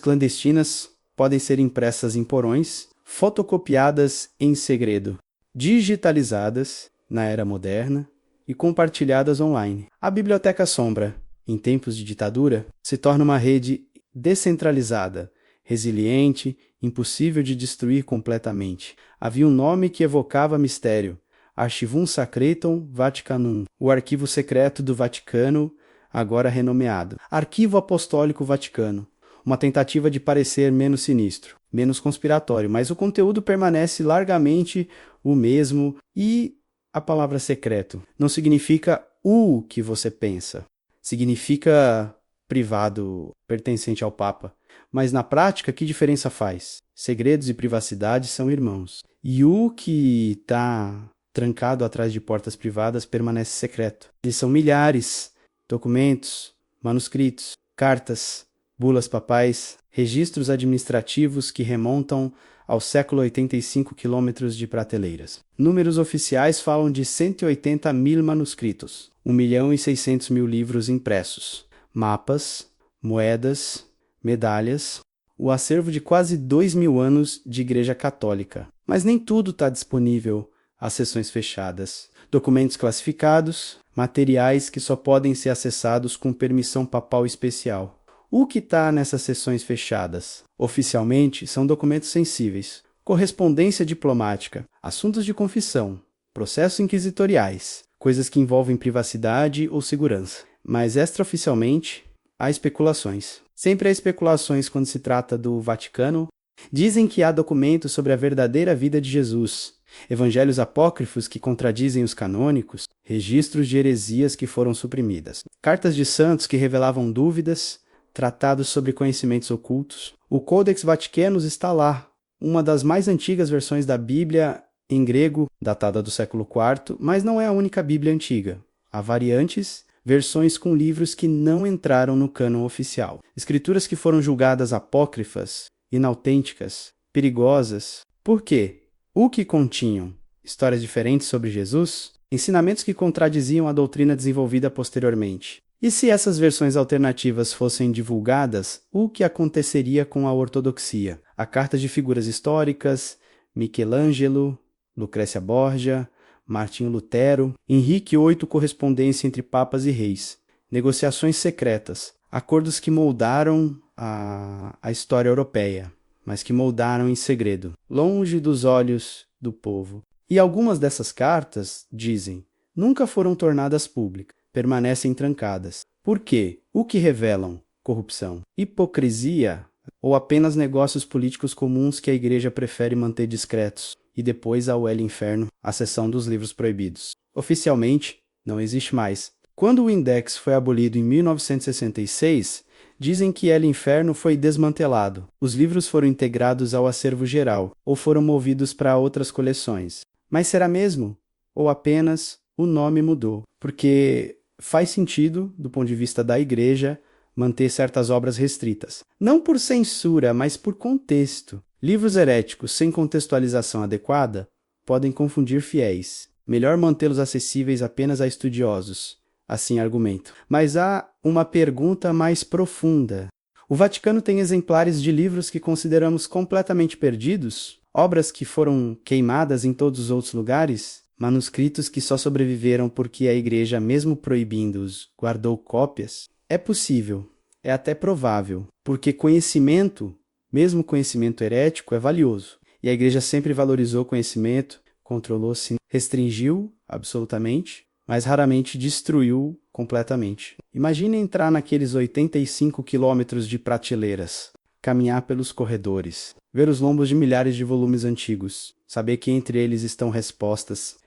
clandestinas podem ser impressas em porões, fotocopiadas em segredo, digitalizadas na era moderna, e compartilhadas online. A Biblioteca Sombra, em tempos de ditadura, se torna uma rede descentralizada, resiliente, impossível de destruir completamente. Havia um nome que evocava mistério: Archivum Sacratum Vaticanum, o arquivo secreto do Vaticano, agora renomeado Arquivo Apostólico Vaticano. Uma tentativa de parecer menos sinistro, menos conspiratório, mas o conteúdo permanece largamente o mesmo e a palavra secreto não significa o que você pensa, significa privado, pertencente ao Papa. Mas na prática, que diferença faz? Segredos e privacidade são irmãos. E o que está trancado atrás de portas privadas permanece secreto. Eles são milhares: documentos, manuscritos, cartas, bulas papais, registros administrativos que remontam ao século 85 quilômetros de prateleiras. Números oficiais falam de 180 mil manuscritos, 1.600.000 livros impressos, mapas, moedas, medalhas, o acervo de quase 2.000 anos de Igreja Católica. Mas nem tudo está disponível às sessões fechadas. Documentos classificados, materiais que só podem ser acessados com permissão papal especial. O que está nessas sessões fechadas? Oficialmente, são documentos sensíveis, correspondência diplomática, assuntos de confissão, processos inquisitoriais, coisas que envolvem privacidade ou segurança. Mas extraoficialmente, há especulações. Sempre há especulações quando se trata do Vaticano. Dizem que há documentos sobre a verdadeira vida de Jesus, evangelhos apócrifos que contradizem os canônicos, registros de heresias que foram suprimidas, cartas de santos que revelavam dúvidas, tratados sobre conhecimentos ocultos. O Codex Vaticanus está lá, uma das mais antigas versões da Bíblia em grego, datada do século IV, mas não é a única Bíblia antiga. Há variantes, versões com livros que não entraram no cânon oficial. Escrituras que foram julgadas apócrifas, inautênticas, perigosas. Por quê? O que continham? Histórias diferentes sobre Jesus? Ensinamentos que contradiziam a doutrina desenvolvida posteriormente. E se essas versões alternativas fossem divulgadas, o que aconteceria com a ortodoxia? Há cartas de figuras históricas, Michelangelo, Lucrécia Borgia, Martinho Lutero, Henrique VIII, correspondência entre papas e reis, negociações secretas, acordos que moldaram a história europeia, mas que moldaram em segredo, longe dos olhos do povo. E algumas dessas cartas, dizem, nunca foram tornadas públicas, permanecem trancadas. Por quê? O que revelam? Corrupção, hipocrisia ou apenas negócios políticos comuns que a igreja prefere manter discretos? E depois há o El Inferno, a seção dos livros proibidos. Oficialmente, não existe mais. Quando o Index foi abolido em 1966, dizem que El Inferno foi desmantelado. Os livros foram integrados ao acervo geral, ou foram movidos para outras coleções. Mas será mesmo? Ou apenas o nome mudou? Porque faz sentido, do ponto de vista da igreja, manter certas obras restritas. Não por censura, mas por contexto. Livros heréticos sem contextualização adequada podem confundir fiéis. Melhor mantê-los acessíveis apenas a estudiosos, assim argumento. Mas há uma pergunta mais profunda. O Vaticano tem exemplares de livros que consideramos completamente perdidos? Obras que foram queimadas em todos os outros lugares? Manuscritos que só sobreviveram porque a igreja, mesmo proibindo-os, guardou cópias? É possível, é até provável, porque conhecimento, mesmo conhecimento herético, é valioso. E a igreja sempre valorizou conhecimento, controlou-se, restringiu absolutamente, mas raramente destruiu completamente. Imagine entrar naqueles 85 quilômetros de prateleiras, caminhar pelos corredores, ver os lombos de milhares de volumes antigos, saber que entre eles estão respostas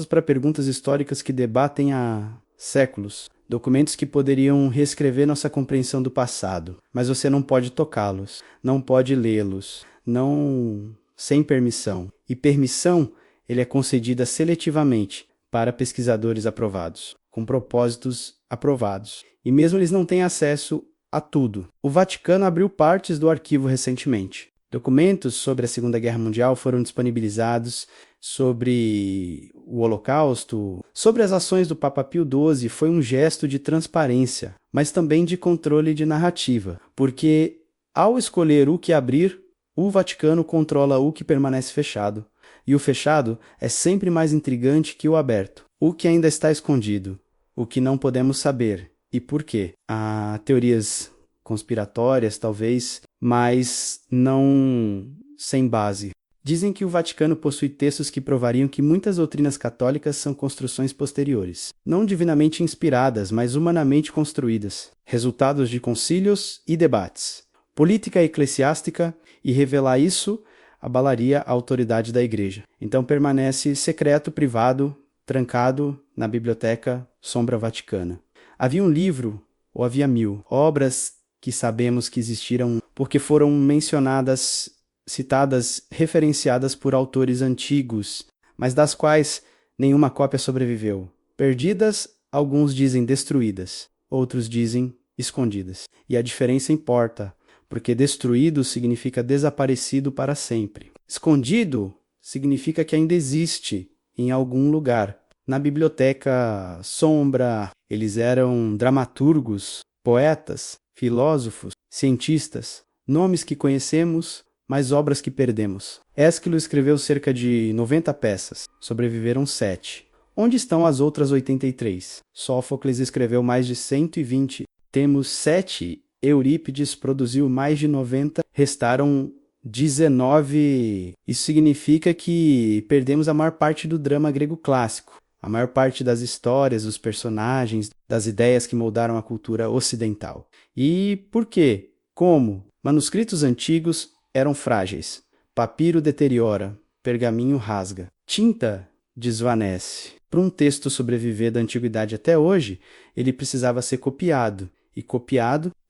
para perguntas históricas que debatem há séculos, documentos que poderiam reescrever nossa compreensão do passado, mas você não pode tocá-los, não pode lê-los, não sem permissão. E permissão, ele é concedida seletivamente para pesquisadores aprovados, com propósitos aprovados. E mesmo eles não têm acesso a tudo. O Vaticano abriu partes do arquivo recentemente. Documentos sobre a Segunda Guerra Mundial foram disponibilizados, sobre o Holocausto, sobre as ações do Papa Pio XII. Foi um gesto de transparência, mas também de controle de narrativa, porque ao escolher o que abrir, o Vaticano controla o que permanece fechado. E o fechado é sempre mais intrigante que o aberto. O que ainda está escondido, o que não podemos saber e por quê. Há teorias conspiratórias, talvez, mas não sem base. Dizem que o Vaticano possui textos que provariam que muitas doutrinas católicas são construções posteriores, não divinamente inspiradas, mas humanamente construídas, resultados de concílios e debates, política eclesiástica, e revelar isso abalaria a autoridade da Igreja. Então permanece secreto, privado, trancado na biblioteca Sombra Vaticana. Havia um livro, ou havia 1000, obras que sabemos que existiram porque foram mencionadas, citadas, referenciadas por autores antigos, mas das quais nenhuma cópia sobreviveu. Perdidas, alguns dizem destruídas, outros dizem escondidas. E a diferença importa, porque destruído significa desaparecido para sempre. Escondido significa que ainda existe em algum lugar. Na biblioteca Sombra, eles eram dramaturgos, poetas, filósofos, cientistas, nomes que conhecemos, mas obras que perdemos. Ésquilo escreveu cerca de 90 peças, sobreviveram 7. Onde estão as outras 83? Sófocles escreveu mais de 120, temos 7. Eurípides produziu mais de 90, restaram 19. Isso significa que perdemos a maior parte do drama grego clássico, a maior parte das histórias, dos personagens, das ideias que moldaram a cultura ocidental. E por quê? Como? Manuscritos antigos eram frágeis. Papiro deteriora, pergaminho rasga, tinta desvanece. Para um texto sobreviver da antiguidade até hoje, ele precisava ser copiado,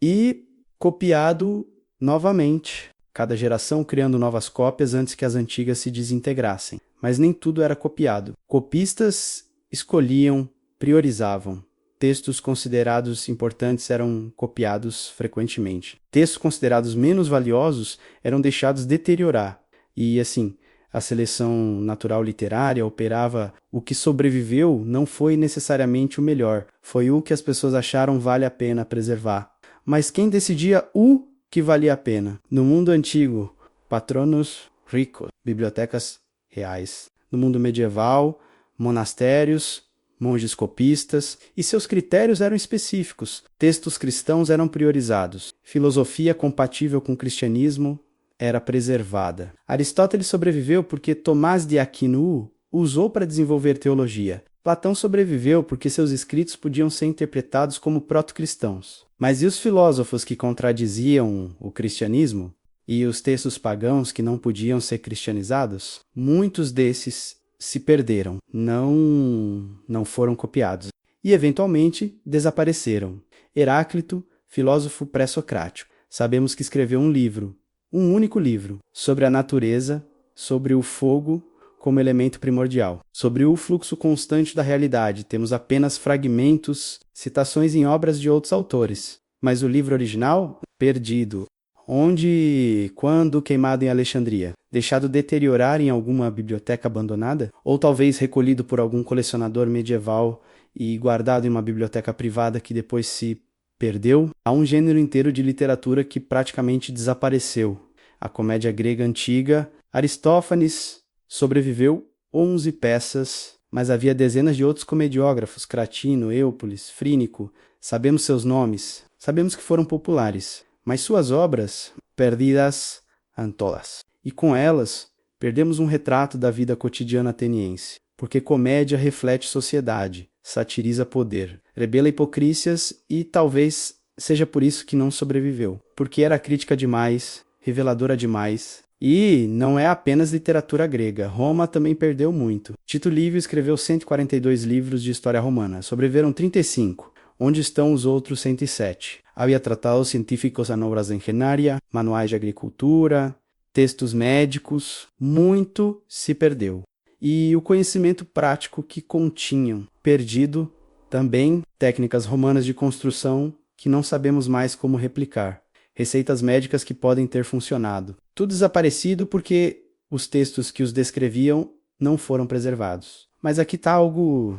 e copiado novamente. Cada geração criando novas cópias antes que as antigas se desintegrassem. Mas nem tudo era copiado. Copistas escolhiam, priorizavam. Textos considerados importantes eram copiados frequentemente. Textos considerados menos valiosos eram deixados deteriorar. E assim, a seleção natural literária operava. O que sobreviveu não foi necessariamente o melhor, foi o que as pessoas acharam vale a pena preservar. Mas quem decidia o que valia a pena? No mundo antigo, patronos ricos, bibliotecas reais. No mundo medieval, monastérios, monges copistas, e seus critérios eram específicos. Textos cristãos eram priorizados. Filosofia compatível com o cristianismo era preservada. Aristóteles sobreviveu porque Tomás de Aquino usou para desenvolver teologia. Platão sobreviveu porque seus escritos podiam ser interpretados como proto-cristãos. Mas e os filósofos que contradiziam o cristianismo? E os textos pagãos que não podiam ser cristianizados? Muitos desses se perderam, não foram copiados. E, eventualmente, desapareceram. Heráclito, filósofo pré-socrático. Sabemos que escreveu um livro, um único livro, sobre a natureza, sobre o fogo como elemento primordial. Sobre o fluxo constante da realidade, temos apenas fragmentos, citações em obras de outros autores. Mas o livro original, perdido. Onde, quando queimado em Alexandria? Deixado deteriorar em alguma biblioteca abandonada? Ou talvez recolhido por algum colecionador medieval e guardado em uma biblioteca privada que depois se perdeu? Há um gênero inteiro de literatura que praticamente desapareceu. A comédia grega antiga. Aristófanes sobreviveu 11 peças, mas havia dezenas de outros comediógrafos, Cratino, Eupolles, Frínico. Sabemos seus nomes, sabemos que foram populares, mas suas obras, perdidas en todas. E com elas, perdemos um retrato da vida cotidiana ateniense, porque comédia reflete sociedade, satiriza poder, revela hipocrícias e talvez seja por isso que não sobreviveu, porque era crítica demais, reveladora demais. E não é apenas literatura grega, Roma também perdeu muito. Tito Livio escreveu 142 livros de história romana, sobreviveram 35. Onde estão os outros 107? Havia tratados científicos en obras de engenharia, manuais de agricultura, textos médicos, muito se perdeu. E o conhecimento prático que continham, perdido também, técnicas romanas de construção que não sabemos mais como replicar. Receitas médicas que podem ter funcionado. Tudo desaparecido porque os textos que os descreviam não foram preservados. Mas aqui está algo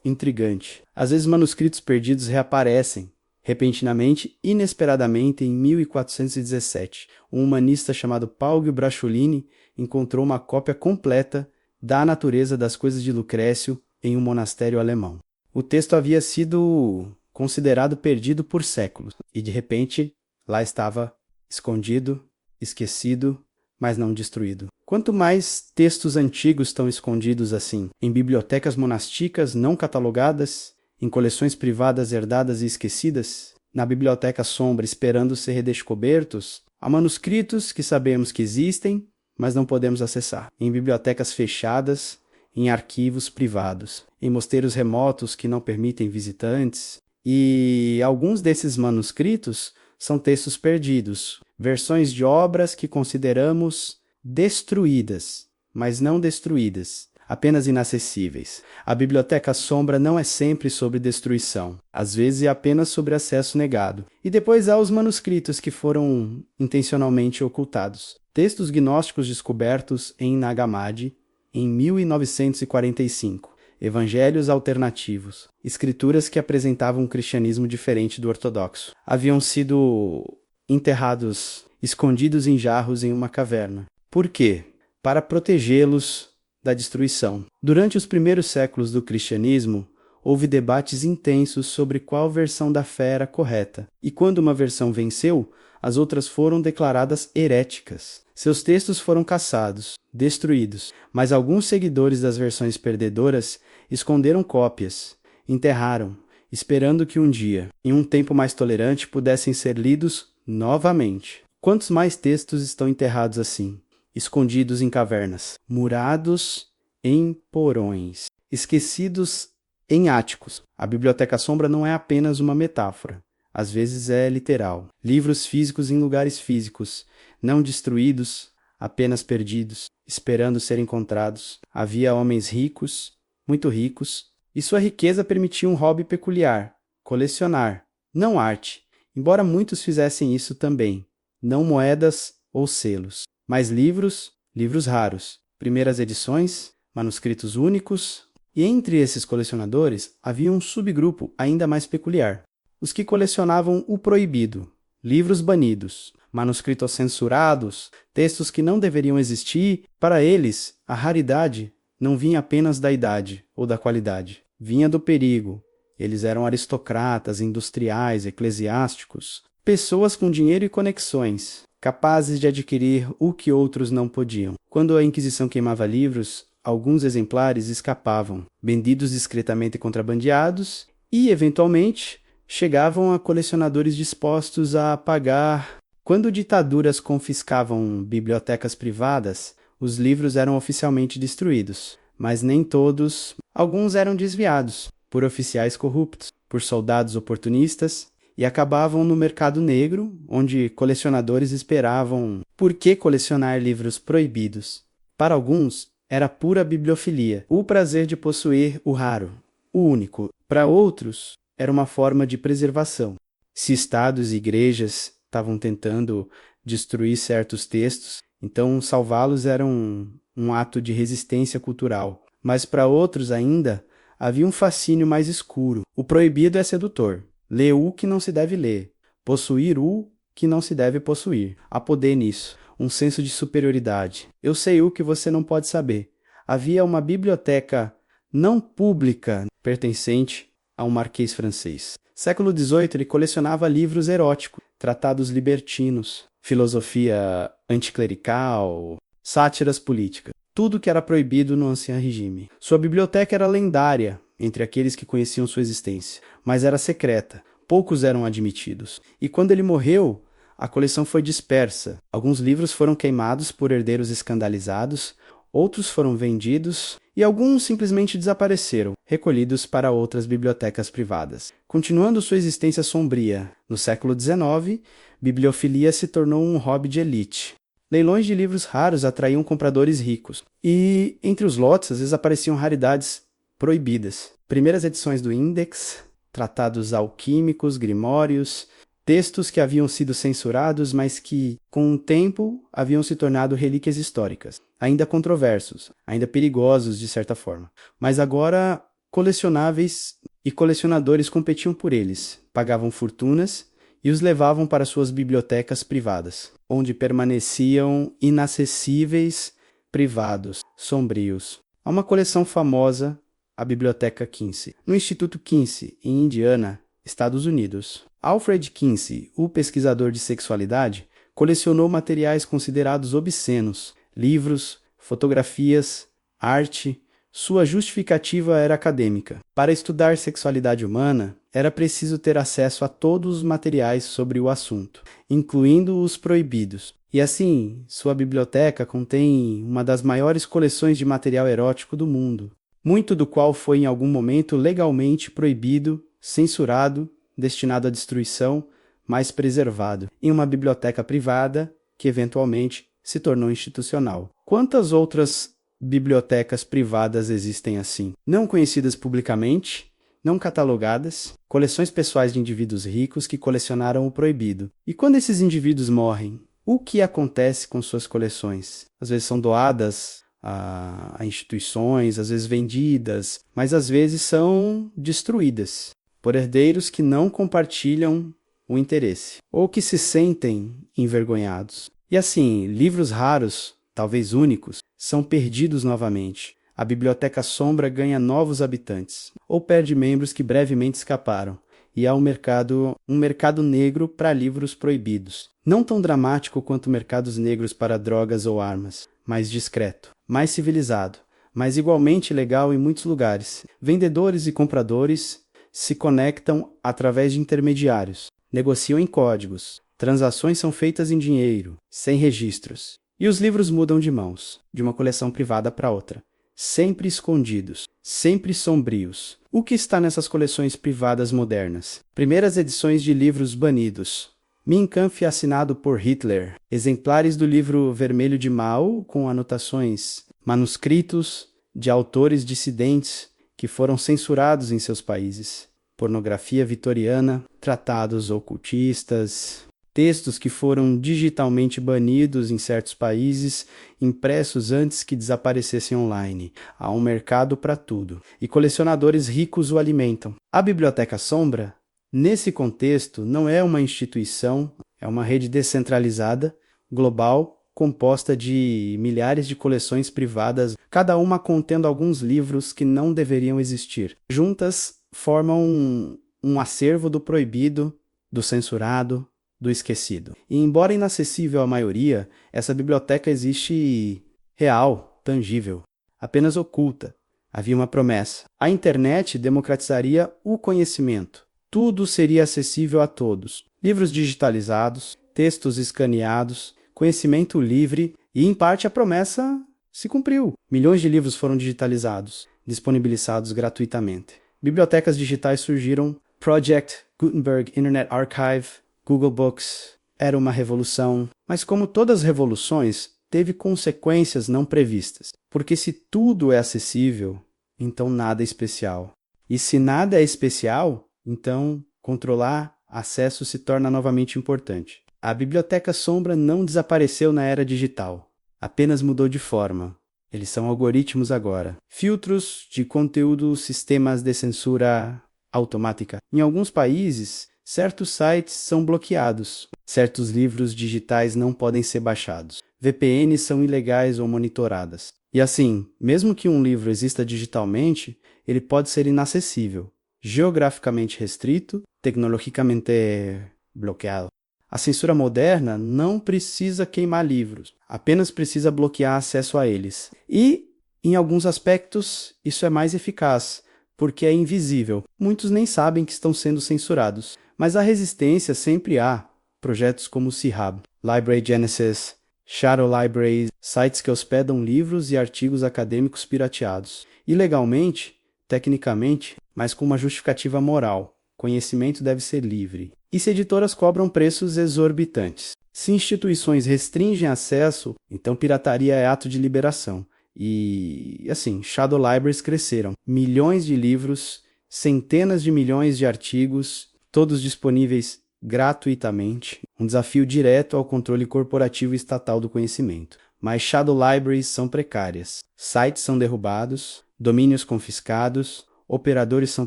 intrigante. Às vezes manuscritos perdidos reaparecem Repentinamente, inesperadamente, em 1417, um humanista chamado Paulo Brasciolini encontrou uma cópia completa da Natureza das Coisas de Lucrécio em um monastério alemão. O texto havia sido considerado perdido por séculos, e de repente, lá estava, escondido, esquecido, mas não destruído. Quanto mais textos antigos estão escondidos assim, em bibliotecas monásticas não catalogadas, em coleções privadas herdadas e esquecidas, na biblioteca sombra esperando ser redescobertos, há manuscritos que sabemos que existem, mas não podemos acessar, em bibliotecas fechadas, em arquivos privados, em mosteiros remotos que não permitem visitantes, e alguns desses manuscritos são textos perdidos, versões de obras que consideramos destruídas, mas não destruídas, apenas inacessíveis. A biblioteca sombra não é sempre sobre destruição, às vezes é apenas sobre acesso negado. E depois há os manuscritos que foram intencionalmente ocultados. Textos gnósticos descobertos em Nag Hammadi em 1945. Evangelhos alternativos, escrituras que apresentavam um cristianismo diferente do ortodoxo. Haviam sido enterrados, escondidos em jarros em uma caverna. Por quê? Para protegê-los da destruição. Durante os primeiros séculos do cristianismo, houve debates intensos sobre qual versão da fé era correta, e quando uma versão venceu, as outras foram declaradas heréticas. Seus textos foram caçados, destruídos, mas alguns seguidores das versões perdedoras esconderam cópias, enterraram, esperando que um dia, em um tempo mais tolerante, pudessem ser lidos novamente. Quantos mais textos estão enterrados assim, escondidos em cavernas, murados em porões, esquecidos em áticos? A biblioteca sombra não é apenas uma metáfora. Às vezes é literal. Livros físicos em lugares físicos, não destruídos, apenas perdidos, esperando ser encontrados. Havia homens ricos, muito ricos, e sua riqueza permitia um hobby peculiar, colecionar, não arte, embora muitos fizessem isso também, não moedas ou selos, mas livros, livros raros, primeiras edições, manuscritos únicos, e entre esses colecionadores havia um subgrupo ainda mais peculiar. Os que colecionavam o proibido, livros banidos, manuscritos censurados, textos que não deveriam existir. Para eles, a raridade não vinha apenas da idade ou da qualidade, vinha do perigo. Eles eram aristocratas, industriais, eclesiásticos, pessoas com dinheiro e conexões, capazes de adquirir o que outros não podiam. Quando a Inquisição queimava livros, alguns exemplares escapavam, vendidos discretamente contrabandeados e, eventualmente, chegavam a colecionadores dispostos a pagar. Quando ditaduras confiscavam bibliotecas privadas, os livros eram oficialmente destruídos, mas nem todos. Alguns eram desviados por oficiais corruptos, por soldados oportunistas, e acabavam no mercado negro, onde colecionadores esperavam. Por que colecionar livros proibidos? Para alguns, era pura bibliofilia, o prazer de possuir o raro, o único. Para outros, era uma forma de preservação. Se estados e igrejas estavam tentando destruir certos textos, então salvá-los era um ato de resistência cultural. Mas para outros ainda, havia um fascínio mais escuro. O proibido é sedutor. Ler o que não se deve ler. Possuir o que não se deve possuir. Há poder nisso. Um senso de superioridade. Eu sei o que você não pode saber. Havia uma biblioteca não pública pertencente a um marquês francês. Século XVIII, ele colecionava livros eróticos, tratados libertinos, filosofia anticlerical, sátiras políticas. Tudo que era proibido no ancião regime. Sua biblioteca era lendária entre aqueles que conheciam sua existência, mas era secreta. Poucos eram admitidos. E quando ele morreu, a coleção foi dispersa. Alguns livros foram queimados por herdeiros escandalizados, outros foram vendidos e alguns simplesmente desapareceram, recolhidos para outras bibliotecas privadas. Continuando sua existência sombria, no século XIX, bibliofilia se tornou um hobby de elite. Leilões de livros raros atraíam compradores ricos, e entre os lotes às vezes apareciam raridades proibidas. Primeiras edições do Index, tratados alquímicos, grimórios, textos que haviam sido censurados, mas que, com o tempo, haviam se tornado relíquias históricas. Ainda controversos, ainda perigosos de certa forma. Mas agora, colecionáveis e colecionadores competiam por eles. pagavam fortunas e os levavam para suas bibliotecas privadas, onde permaneciam inacessíveis, privados, sombrios. Há uma coleção famosa, a Biblioteca Kinsey, no Instituto Kinsey, em Indiana, Estados Unidos. Alfred Kinsey, o pesquisador de sexualidade, colecionou materiais considerados obscenos, livros, fotografias, arte. Sua justificativa era acadêmica. Para estudar sexualidade humana, era preciso ter acesso a todos os materiais sobre o assunto, incluindo os proibidos. E assim, sua biblioteca contém uma das maiores coleções de material erótico do mundo, muito do qual foi em algum momento legalmente proibido, censurado, destinado à destruição, mas preservado, em uma biblioteca privada que eventualmente se tornou institucional. Quantas outras bibliotecas privadas existem assim? Não conhecidas publicamente, não catalogadas, coleções pessoais de indivíduos ricos que colecionaram o proibido. E quando esses indivíduos morrem, o que acontece com suas coleções? Às vezes são doadas a instituições, às vezes vendidas, mas às vezes são destruídas por herdeiros que não compartilham o interesse, ou que se sentem envergonhados. E assim, livros raros, talvez únicos, são perdidos novamente. A Biblioteca Sombra ganha novos habitantes, ou perde membros que brevemente escaparam. E há um mercado negro para livros proibidos. Não tão dramático quanto mercados negros para drogas ou armas, mais discreto, mais civilizado, mas igualmente legal em muitos lugares. Vendedores e compradores se conectam através de intermediários, negociam em códigos, transações são feitas em dinheiro, sem registros. E os livros mudam de mãos, de uma coleção privada para outra, sempre escondidos, sempre sombrios. O que está nessas coleções privadas modernas? Primeiras edições de livros banidos. Mein Kampf assinado por Hitler. Exemplares do livro Vermelho de Mao com anotações. Manuscritos de autores dissidentes que foram censurados em seus países. Pornografia vitoriana, tratados ocultistas, textos que foram digitalmente banidos em certos países, impressos antes que desaparecessem online. Há um mercado para tudo, e colecionadores ricos o alimentam. A Biblioteca Sombra, nesse contexto, não é uma instituição, é uma rede descentralizada, global, composta de milhares de coleções privadas, cada uma contendo alguns livros que não deveriam existir. Juntas, formam um acervo do proibido, do censurado, do esquecido. E embora inacessível à maioria, essa biblioteca existe real, tangível, apenas oculta. Havia uma promessa. A internet democratizaria o conhecimento. Tudo seria acessível a todos. Livros digitalizados, textos escaneados, conhecimento livre e, em parte, a promessa se cumpriu. Milhões de livros foram digitalizados, disponibilizados gratuitamente. Bibliotecas digitais surgiram. Project Gutenberg Internet Archive, Google Books. Era uma revolução, mas como todas as revoluções, teve consequências não previstas. Porque se tudo é acessível, então nada é especial. E se nada é especial, então controlar acesso se torna novamente importante. A Biblioteca Sombra não desapareceu na era digital, apenas mudou de forma. Eles são algoritmos agora. Filtros de conteúdo, sistemas de censura automática. Em alguns países, certos sites são bloqueados. Certos livros digitais não podem ser baixados. VPNs são ilegais ou monitoradas. E assim, mesmo que um livro exista digitalmente, ele pode ser inacessível, geograficamente restrito, tecnologicamente bloqueado. A censura moderna não precisa queimar livros, apenas precisa bloquear acesso a eles. E, em alguns aspectos, isso é mais eficaz, porque é invisível. Muitos nem sabem que estão sendo censurados. Mas a resistência sempre há. Projetos como o CIRAB, Library Genesis, Shadow Libraries, sites que hospedam livros e artigos acadêmicos pirateados. Ilegalmente, tecnicamente, mas com uma justificativa moral. Conhecimento deve ser livre. E se editoras cobram preços exorbitantes. Se instituições restringem acesso, então pirataria é ato de liberação. E, assim, Shadow Libraries cresceram. Milhões de livros, centenas de milhões de artigos, todos disponíveis gratuitamente. Um desafio direto ao controle corporativo e estatal do conhecimento. Mas Shadow Libraries são precárias. Sites são derrubados, domínios confiscados, operadores são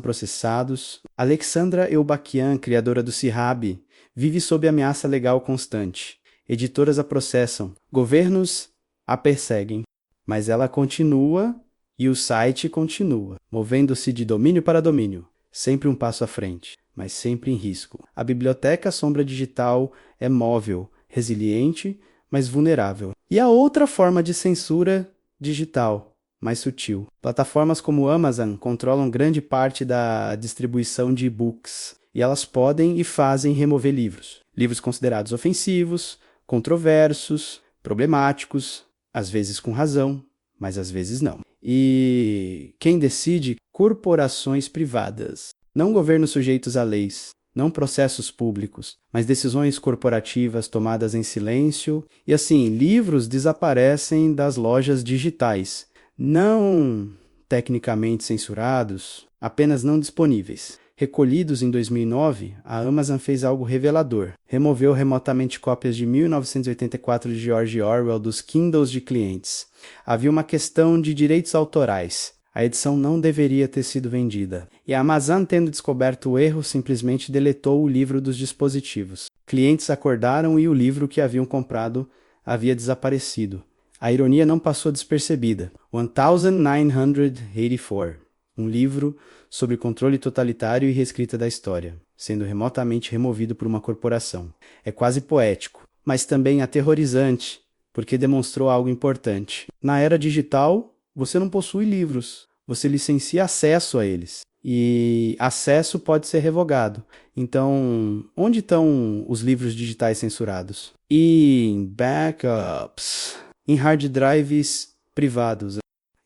processados. Alexandra Elbakian, criadora do CIRAB, vive sob ameaça legal constante. Editoras a processam, governos a perseguem, mas ela continua e o site continua, movendo-se de domínio para domínio, sempre um passo à frente, mas sempre em risco. A biblioteca Sombra Digital é móvel, resiliente, mas vulnerável. E a outra forma de censura digital, mais sutil. Plataformas como Amazon controlam grande parte da distribuição de e-books, e elas podem e fazem remover livros. Livros considerados ofensivos, controversos, problemáticos, às vezes com razão, mas às vezes não. E quem decide? Corporações privadas. Não governos sujeitos a leis, não processos públicos, mas decisões corporativas tomadas em silêncio. E assim, livros desaparecem das lojas digitais, não tecnicamente censurados, apenas não disponíveis. Recolhidos em 2009, a Amazon fez algo revelador. Removeu remotamente cópias de 1984 de George Orwell dos Kindles de clientes. Havia uma questão de direitos autorais. A edição não deveria ter sido vendida. E a Amazon, tendo descoberto o erro, simplesmente deletou o livro dos dispositivos. Clientes acordaram e o livro que haviam comprado havia desaparecido. A ironia não passou despercebida. 1984, um livro sobre controle totalitário e reescrita da história, sendo remotamente removido por uma corporação. É quase poético, mas também aterrorizante, porque demonstrou algo importante. Na era digital, você não possui livros, você licencia acesso a eles. E acesso pode ser revogado. Então, onde estão os livros digitais censurados? Em backups, em hard drives privados,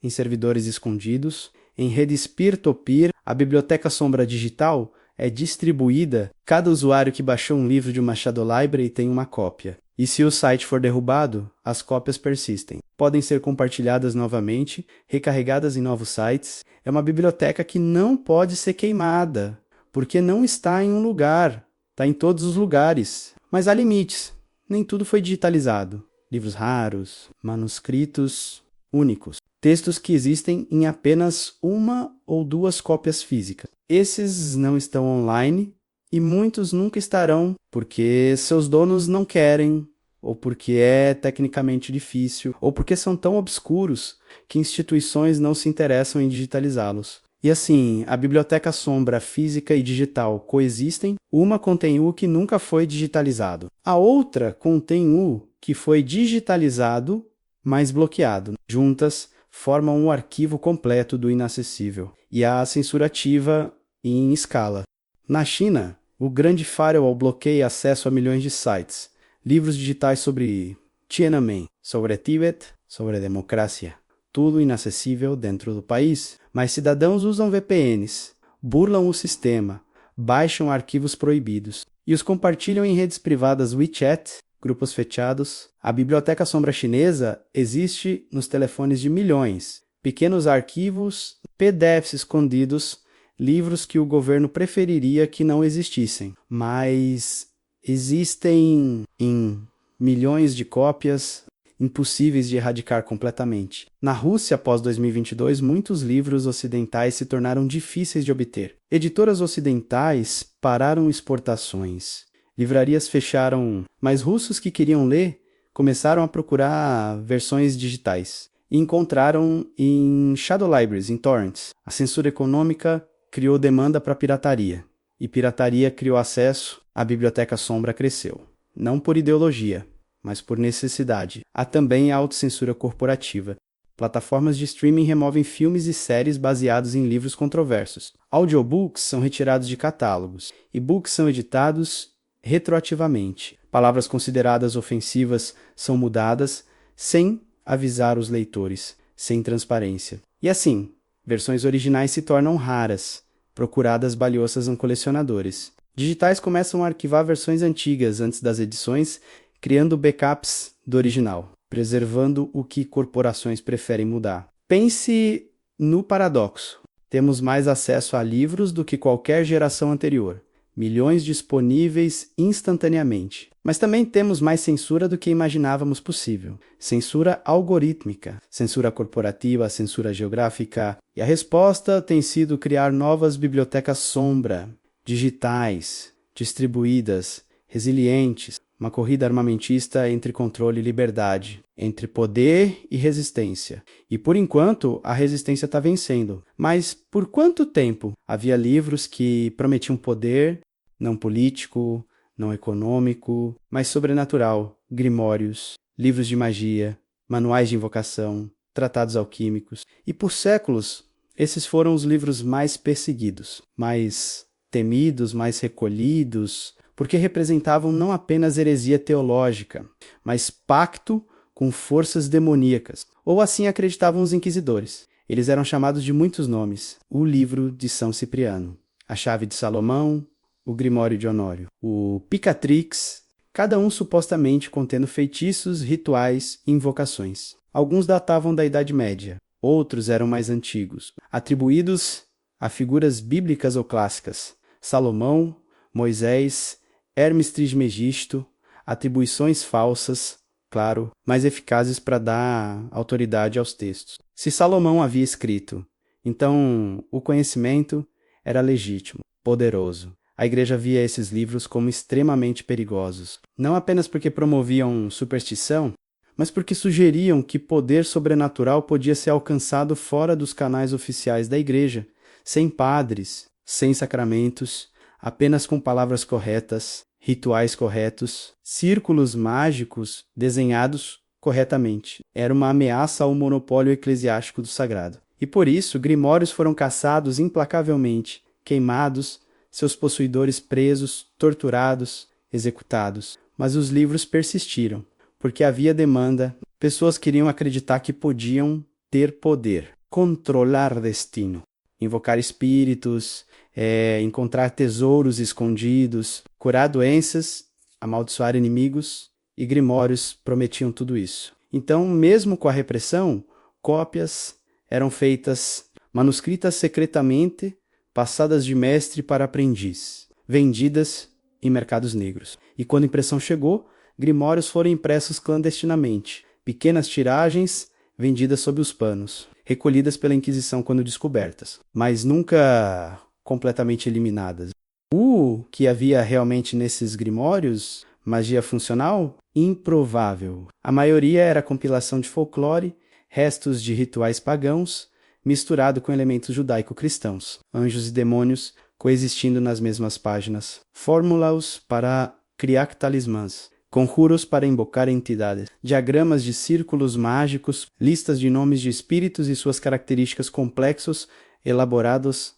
em servidores escondidos, em redes peer-to-peer. A biblioteca Sombra Digital é distribuída. Cada usuário que baixou um livro de uma Shadow Library tem uma cópia. E se o site for derrubado, as cópias persistem. Podem ser compartilhadas novamente, recarregadas em novos sites. É uma biblioteca que não pode ser queimada, porque não está em um lugar, está em todos os lugares. Mas há limites. Nem tudo foi digitalizado. Livros raros, manuscritos únicos. Textos que existem em apenas uma ou duas cópias físicas. Esses não estão online e muitos nunca estarão porque seus donos não querem, ou porque é tecnicamente difícil, ou porque são tão obscuros que instituições não se interessam em digitalizá-los. E assim, a biblioteca Sombra física e digital coexistem. Uma contém o que nunca foi digitalizado. A outra contém o que foi digitalizado, mas bloqueado. Juntas, formam um arquivo completo do inacessível. E há a censura ativa em escala. Na China, o grande firewall bloqueia acesso a milhões de sites. Livros digitais sobre Tiananmen, sobre Tibete, sobre democracia. Tudo inacessível dentro do país. Mas cidadãos usam VPNs, burlam o sistema, baixam arquivos proibidos e os compartilham em redes privadas WeChat, grupos fechados. A biblioteca Sombra Chinesa existe nos telefones de milhões. Pequenos arquivos, PDFs escondidos, livros que o governo preferiria que não existissem. Mas existem em milhões de cópias, impossíveis de erradicar completamente. Na Rússia, após 2022, muitos livros ocidentais se tornaram difíceis de obter. Editoras ocidentais pararam exportações. Livrarias fecharam, mas russos que queriam ler começaram a procurar versões digitais e encontraram em Shadow Libraries, em torrents. A censura econômica criou demanda para pirataria e pirataria criou acesso. A biblioteca Sombra cresceu, não por ideologia, mas por necessidade. Há também a autocensura corporativa. Plataformas de streaming removem filmes e séries baseados em livros controversos. Audiobooks são retirados de catálogos. E-books são editados retroativamente. Palavras consideradas ofensivas são mudadas sem avisar os leitores, sem transparência. E assim, versões originais se tornam raras, procuradas balhoças em colecionadores. Digitais começam a arquivar versões antigas antes das edições, criando backups do original, preservando o que corporações preferem mudar. Pense no paradoxo. Temos mais acesso a livros do que qualquer geração anterior. milhões disponíveis instantaneamente. Mas também temos mais censura do que imaginávamos possível. Censura algorítmica, censura corporativa, censura geográfica. E a resposta tem sido criar novas bibliotecas sombra, digitais, distribuídas, resilientes. Uma corrida armamentista entre controle e liberdade, entre poder e resistência. E por enquanto, a resistência está vencendo. Mas por quanto tempo? Havia livros que prometiam poder, não político, não econômico, mas sobrenatural, grimórios, livros de magia, manuais de invocação, tratados alquímicos. E por séculos, esses foram os livros mais perseguidos, mais temidos, mais recolhidos, porque representavam não apenas heresia teológica, mas pacto com forças demoníacas. Ou assim acreditavam os inquisidores. Eles eram chamados de muitos nomes. O livro de São Cipriano, a chave de Salomão, o Grimório de Honório, o Picatrix, cada um supostamente contendo feitiços, rituais e invocações. Alguns datavam da Idade Média, outros eram mais antigos, atribuídos a figuras bíblicas ou clássicas. Salomão, Moisés, Hermes Trismegisto, atribuições falsas, claro, mais eficazes para dar autoridade aos textos. Se Salomão havia escrito, então o conhecimento era legítimo, poderoso. A igreja via esses livros como extremamente perigosos, não apenas porque promoviam superstição, mas porque sugeriam que poder sobrenatural podia ser alcançado fora dos canais oficiais da igreja, sem padres, sem sacramentos, apenas com palavras corretas, rituais corretos, círculos mágicos desenhados corretamente. Era uma ameaça ao monopólio eclesiástico do sagrado. E por isso, grimórios foram caçados implacavelmente, queimados, seus possuidores presos, torturados, executados. Mas os livros persistiram, porque havia demanda, pessoas queriam acreditar que podiam ter poder, controlar destino, invocar espíritos, encontrar tesouros escondidos, curar doenças, amaldiçoar inimigos, e grimórios prometiam tudo isso. Então, mesmo com a repressão, cópias eram feitas, manuscritas secretamente, passadas de mestre para aprendiz, vendidas em mercados negros. E quando a impressão chegou, grimórios foram impressos clandestinamente, pequenas tiragens vendidas sob os panos, recolhidas pela Inquisição quando descobertas, mas nunca completamente eliminadas. O que havia realmente nesses grimórios, magia funcional? Improvável. A maioria era compilação de folclore, restos de rituais pagãos, misturado com elementos judaico-cristãos, anjos e demônios coexistindo nas mesmas páginas, fórmulas para criar talismãs, conjuros para invocar entidades, diagramas de círculos mágicos, listas de nomes de espíritos e suas características complexos, elaborados,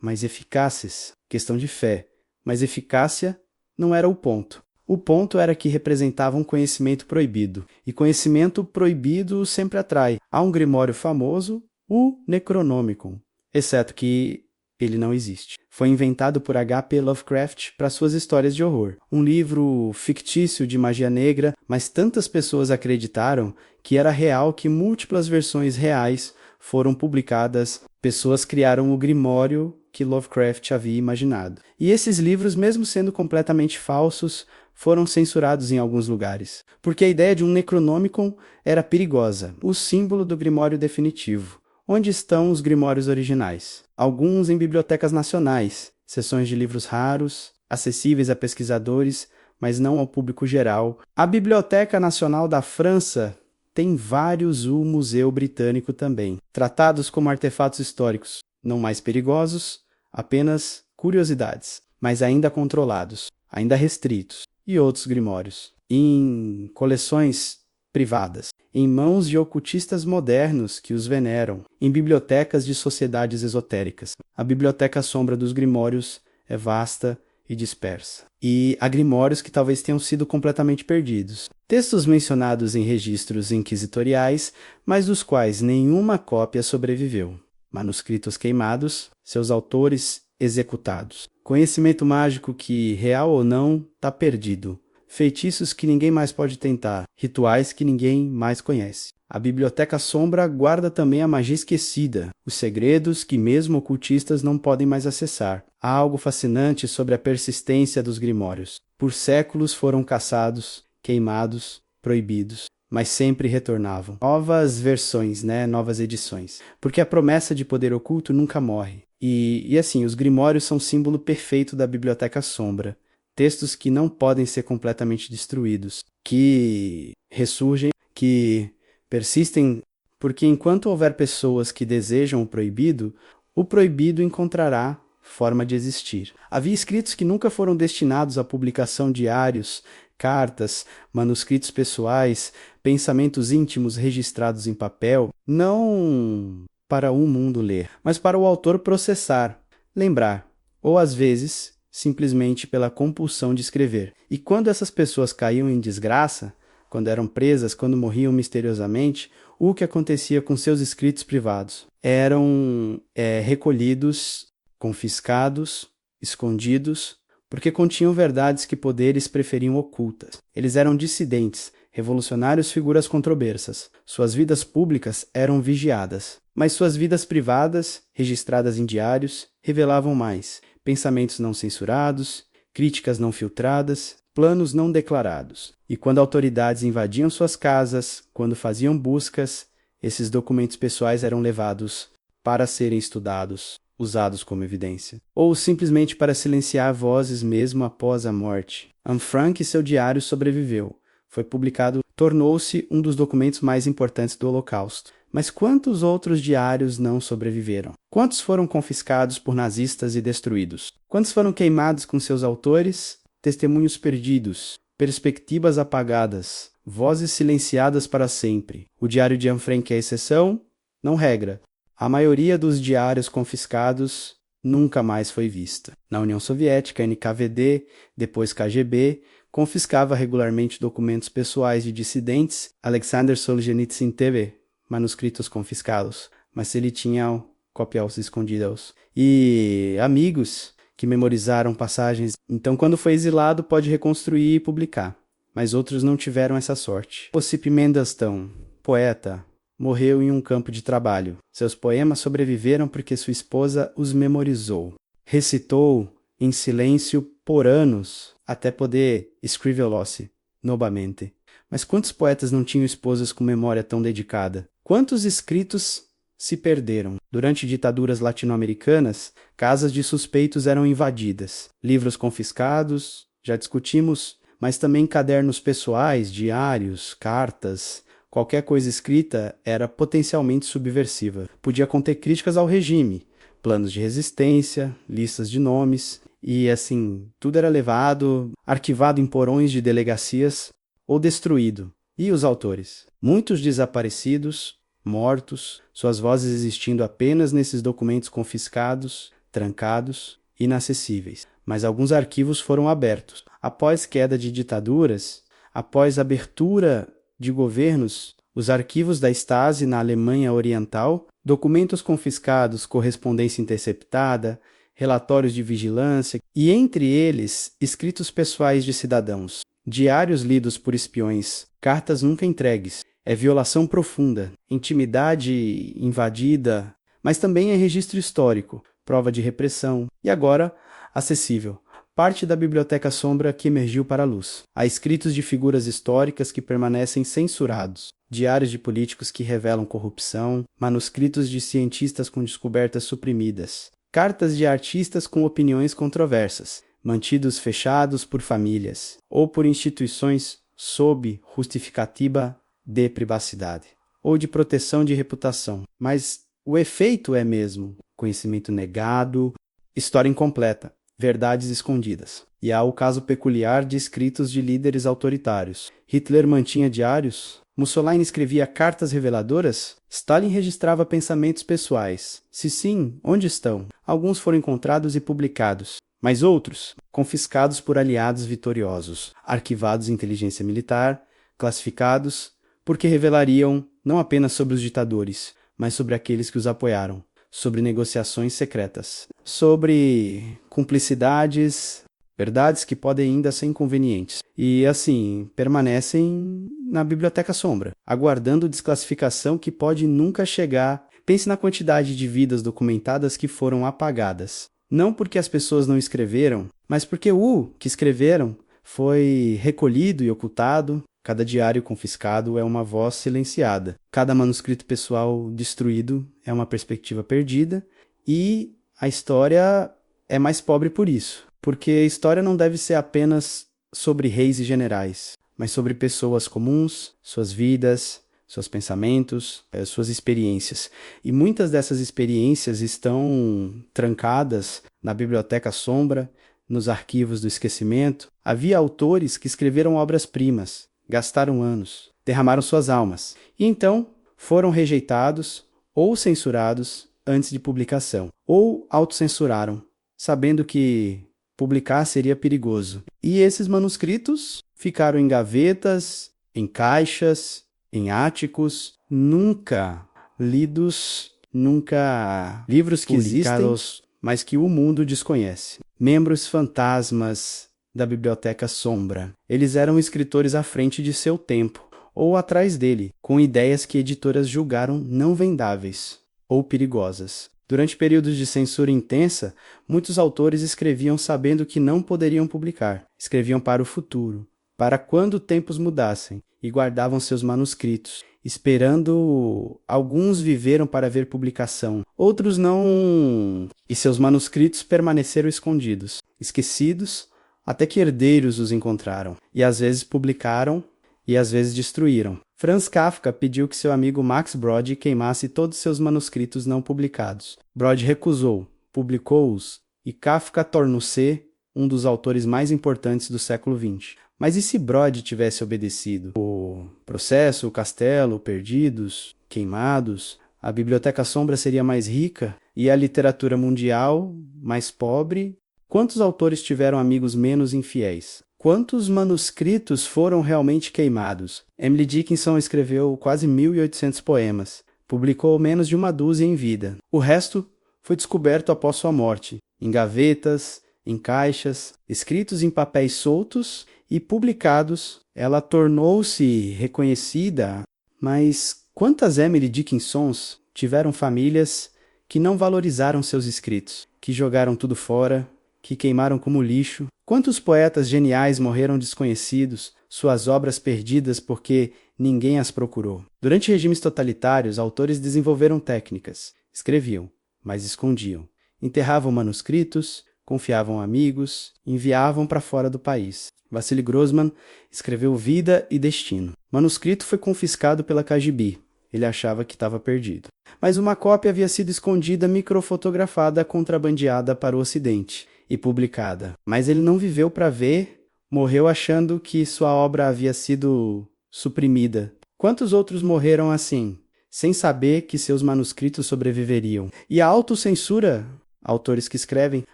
mas eficazes, questão de fé, mas eficácia não era o ponto. O ponto era que representavam conhecimento proibido, e conhecimento proibido sempre atrai. Há um grimório famoso, o Necronomicon, exceto que ele não existe. Foi inventado por H.P. Lovecraft para suas histórias de horror. Um livro fictício de magia negra, mas tantas pessoas acreditaram que era real que múltiplas versões reais foram publicadas. Pessoas criaram o grimório que Lovecraft havia imaginado. E esses livros, mesmo sendo completamente falsos, foram censurados em alguns lugares, porque a ideia de um Necronomicon era perigosa, o símbolo do grimório definitivo. Onde estão os grimórios originais? Alguns em bibliotecas nacionais, seções de livros raros, acessíveis a pesquisadores, mas não ao público geral. A Biblioteca Nacional da França tem vários, o Museu Britânico também, tratados como artefatos históricos, não mais perigosos, apenas curiosidades, mas ainda controlados, ainda restritos, e outros grimórios, em coleções privadas, em mãos de ocultistas modernos que os veneram, em bibliotecas de sociedades esotéricas. A biblioteca sombra dos grimórios é vasta e dispersa. E há grimórios que talvez tenham sido completamente perdidos. Textos mencionados em registros inquisitoriais, mas dos quais nenhuma cópia sobreviveu. Manuscritos queimados, seus autores executados. Conhecimento mágico que, real ou não, está perdido. feitiços que ninguém mais pode tentar, rituais que ninguém mais conhece. A Biblioteca Sombra guarda também a magia esquecida, os segredos que mesmo ocultistas não podem mais acessar. Há algo fascinante sobre a persistência dos grimórios. Por séculos foram caçados, queimados, proibidos, mas sempre retornavam. Novas versões, novas edições. Porque a promessa de poder oculto nunca morre. E assim, os grimórios são símbolo perfeito da Biblioteca Sombra. Textos que não podem ser completamente destruídos, que ressurgem, que persistem, porque enquanto houver pessoas que desejam o proibido encontrará forma de existir. Havia escritos que nunca foram destinados à publicação, diários, cartas, manuscritos pessoais, pensamentos íntimos registrados em papel, não para um mundo ler, mas para o autor processar, lembrar, ou às vezes, simplesmente pela compulsão de escrever. E quando essas pessoas caíam em desgraça, quando eram presas, quando morriam misteriosamente, o que acontecia com seus escritos privados? Eram recolhidos, confiscados, escondidos, porque continham verdades que poderes preferiam ocultas. Eles eram dissidentes, revolucionários, figuras controversas. Suas vidas públicas eram vigiadas, mas suas vidas privadas, registradas em diários, revelavam mais. Pensamentos não censurados, críticas não filtradas, planos não declarados. E quando autoridades invadiam suas casas, quando faziam buscas, esses documentos pessoais eram levados para serem estudados, usados como evidência. Ou simplesmente para silenciar vozes mesmo após a morte. Anne Frank e seu diário sobreviveu. Foi publicado, tornou-se um dos documentos mais importantes do Holocausto. Mas quantos outros diários não sobreviveram? Quantos foram confiscados por nazistas e destruídos? Quantos foram queimados com seus autores? Testemunhos perdidos, perspectivas apagadas, vozes silenciadas para sempre. O diário de Anne Frank é exceção, não regra. A maioria dos diários confiscados nunca mais foi vista. Na União Soviética, a NKVD, depois KGB, confiscava regularmente documentos pessoais de dissidentes. Alexander Solzhenitsyn teve manuscritos confiscados, mas ele tinha cópias escondidas. E amigos que memorizaram passagens. Então, quando foi exilado, pode reconstruir e publicar. Mas outros não tiveram essa sorte. Ossip Mandelstam, poeta, morreu em um campo de trabalho. Seus poemas sobreviveram porque sua esposa os memorizou. Recitou em silêncio por anos, até poder escrevê-los novamente. Mas quantos poetas não tinham esposas com memória tão dedicada? Quantos escritos se perderam? Durante ditaduras latino-americanas, casas de suspeitos eram invadidas, livros confiscados, já discutimos, mas também cadernos pessoais, diários, cartas, qualquer coisa escrita era potencialmente subversiva. Podia conter críticas ao regime, planos de resistência, listas de nomes, e assim, tudo era levado, arquivado em porões de delegacias ou destruído. E os autores? Muitos desaparecidos, mortos, suas vozes existindo apenas nesses documentos confiscados, trancados, inacessíveis. Mas alguns arquivos foram abertos. Após queda de ditaduras, após abertura de governos, os arquivos da Stasi na Alemanha Oriental, documentos confiscados, correspondência interceptada, relatórios de vigilância e, entre eles, escritos pessoais de cidadãos, diários lidos por espiões, cartas nunca entregues. É violação profunda, intimidade invadida, mas também é registro histórico, prova de repressão e agora acessível. Parte da Biblioteca Sombra que emergiu para a luz. Há escritos de figuras históricas que permanecem censurados, diários de políticos que revelam corrupção, manuscritos de cientistas com descobertas suprimidas, cartas de artistas com opiniões controversas, mantidos fechados por famílias ou por instituições sob justificativa de privacidade ou de proteção de reputação. Mas o efeito é mesmo conhecimento negado, história incompleta, verdades escondidas. E há o caso peculiar de escritos de líderes autoritários. Hitler mantinha diários? Mussolini escrevia cartas reveladoras? Stalin registrava pensamentos pessoais? Se sim, onde estão? Alguns foram encontrados e publicados, mas outros, confiscados por aliados vitoriosos, arquivados em inteligência militar, classificados, porque revelariam não apenas sobre os ditadores, mas sobre aqueles que os apoiaram, sobre negociações secretas, sobre cumplicidades, verdades que podem ainda ser inconvenientes. E, assim, permanecem na Biblioteca Sombra, aguardando desclassificação que pode nunca chegar. Pense na quantidade de vidas documentadas que foram apagadas. Não porque as pessoas não escreveram, mas porque o que escreveram foi recolhido e ocultado. Cada diário confiscado é uma voz silenciada. Cada manuscrito pessoal destruído é uma perspectiva perdida. E a história é mais pobre por isso. Porque a história não deve ser apenas sobre reis e generais, mas sobre pessoas comuns, suas vidas, seus pensamentos, suas experiências. E muitas dessas experiências estão trancadas na Biblioteca Sombra, nos arquivos do esquecimento. Havia autores que escreveram obras-primas, gastaram anos, derramaram suas almas, e então foram rejeitados ou censurados antes de publicação, ou autocensuraram, sabendo que publicar seria perigoso. E esses manuscritos ficaram em gavetas, em caixas, em áticos, nunca lidos, nunca livros que existem, mas que o mundo desconhece. Membros fantasmas da Biblioteca Sombra. Eles eram escritores à frente de seu tempo, ou atrás dele, com ideias que editoras julgaram não vendáveis ou perigosas. Durante períodos de censura intensa, muitos autores escreviam sabendo que não poderiam publicar. Escreviam para o futuro, para quando tempos mudassem, e guardavam seus manuscritos, esperando. Alguns viveram para ver publicação, outros não. E seus manuscritos permaneceram escondidos, esquecidos, até que herdeiros os encontraram, e às vezes publicaram, e às vezes destruíram. Franz Kafka pediu que seu amigo Max Brod queimasse todos seus manuscritos não publicados. Brod recusou, publicou-os, e Kafka tornou-se um dos autores mais importantes do século XX. Mas e se Brod tivesse obedecido? O Processo, o Castelo, Perdidos, Queimados, a Biblioteca Sombra seria mais rica e a literatura mundial mais pobre? Quantos autores tiveram amigos menos infiéis? Quantos manuscritos foram realmente queimados? Emily Dickinson escreveu quase 1.800 poemas. Publicou menos de uma dúzia em vida. O resto foi descoberto após sua morte, em gavetas, em caixas, escritos em papéis soltos e publicados. Ela tornou-se reconhecida, mas quantas Emily Dickinsons tiveram famílias que não valorizaram seus escritos, que jogaram tudo fora, que queimaram como lixo? Quantos poetas geniais morreram desconhecidos, suas obras perdidas porque ninguém as procurou? Durante regimes totalitários, autores desenvolveram técnicas. Escreviam, mas escondiam. Enterravam manuscritos, confiavam a amigos, enviavam para fora do país. Vassili Grossman escreveu Vida e Destino. O manuscrito foi confiscado pela KGB. Ele achava que estava perdido. Mas uma cópia havia sido escondida, microfotografada, contrabandeada para o Ocidente e publicada. Mas ele não viveu para ver, morreu achando que sua obra havia sido suprimida. Quantos outros morreram assim, sem saber que seus manuscritos sobreviveriam? E a autocensura, autores que escrevem,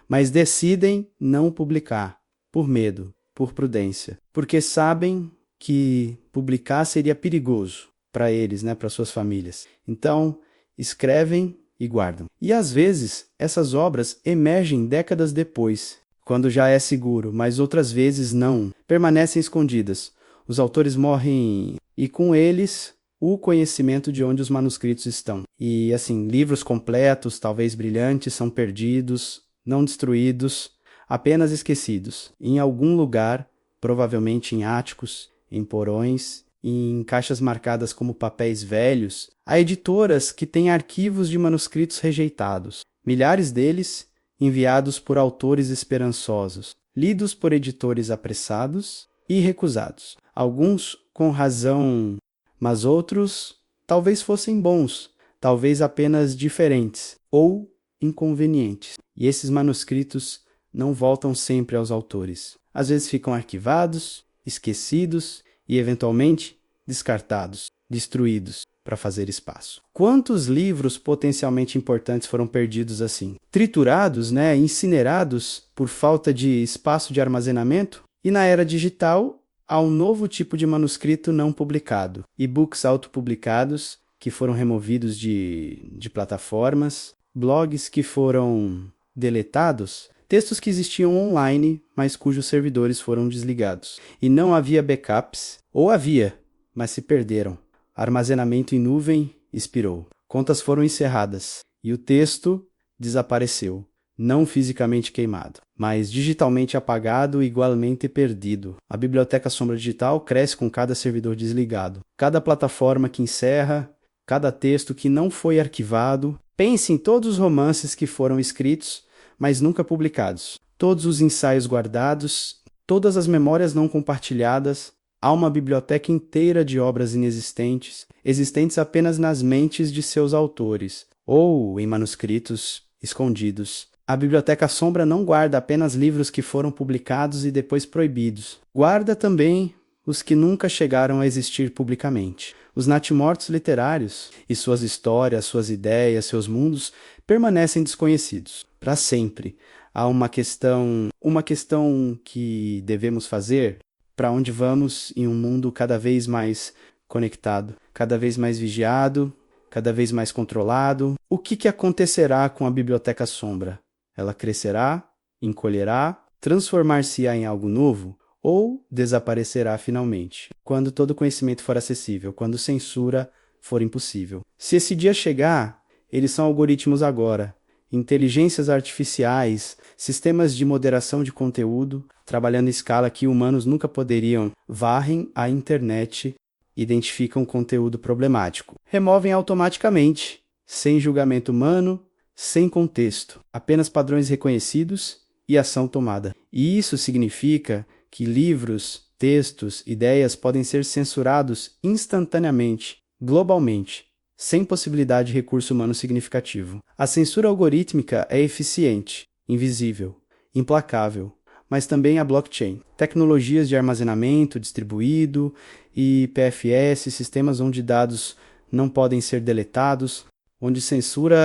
mas decidem não publicar, por medo, por prudência, porque sabem que publicar seria perigoso para eles, para suas famílias. Então, escrevem e guardam. E às vezes, essas obras emergem décadas depois, quando já é seguro, mas outras vezes não. Permanecem escondidas. Os autores morrem e com eles o conhecimento de onde os manuscritos estão. E assim, livros completos, talvez brilhantes, são perdidos, não destruídos, apenas esquecidos. Em algum lugar, provavelmente em áticos, em porões, em caixas marcadas como papéis velhos, há editoras que têm arquivos de manuscritos rejeitados, milhares deles enviados por autores esperançosos, lidos por editores apressados e recusados. Alguns com razão, mas outros talvez fossem bons, talvez apenas diferentes ou inconvenientes. E esses manuscritos não voltam sempre aos autores. Às vezes ficam arquivados, esquecidos e, eventualmente, descartados, destruídos para fazer espaço. Quantos livros potencialmente importantes foram perdidos assim? Triturados, incinerados por falta de espaço de armazenamento? E na era digital, há um novo tipo de manuscrito não publicado. E-books autopublicados que foram removidos de plataformas, blogs que foram deletados, Textos que existiam online, mas cujos servidores foram desligados. E não havia backups, ou havia, mas se perderam. Armazenamento em nuvem expirou. Contas foram encerradas e o texto desapareceu. Não fisicamente queimado, mas digitalmente apagado e igualmente perdido. A Biblioteca Sombra Digital cresce com cada servidor desligado. Cada plataforma que encerra, cada texto que não foi arquivado. Pense em todos os romances que foram escritos, mas nunca publicados. Todos os ensaios guardados, todas as memórias não compartilhadas. Há uma biblioteca inteira de obras inexistentes, existentes apenas nas mentes de seus autores, ou em manuscritos escondidos. A Biblioteca Sombra não guarda apenas livros que foram publicados e depois proibidos. Guarda também os que nunca chegaram a existir publicamente. Os natimortos literários e suas histórias, suas ideias, seus mundos permanecem desconhecidos para sempre. Há uma questão que devemos fazer: para onde vamos em um mundo cada vez mais conectado, cada vez mais vigiado, cada vez mais controlado? O que acontecerá com a Biblioteca Sombra? Ela crescerá, encolherá, transformar-se-á em algo novo ou desaparecerá finalmente, quando todo conhecimento for acessível, quando censura for impossível? Se esse dia chegar, eles são algoritmos agora, inteligências artificiais, sistemas de moderação de conteúdo, trabalhando em escala que humanos nunca poderiam. Varrem a internet, identificam conteúdo problemático, removem automaticamente, sem julgamento humano, sem contexto, apenas padrões reconhecidos e ação tomada. E isso significa que livros, textos, ideias podem ser censurados instantaneamente, globalmente, sem possibilidade de recurso humano significativo. A censura algorítmica é eficiente, invisível, implacável, mas também a blockchain, tecnologias de armazenamento distribuído e PFS, sistemas onde dados não podem ser deletados, onde censura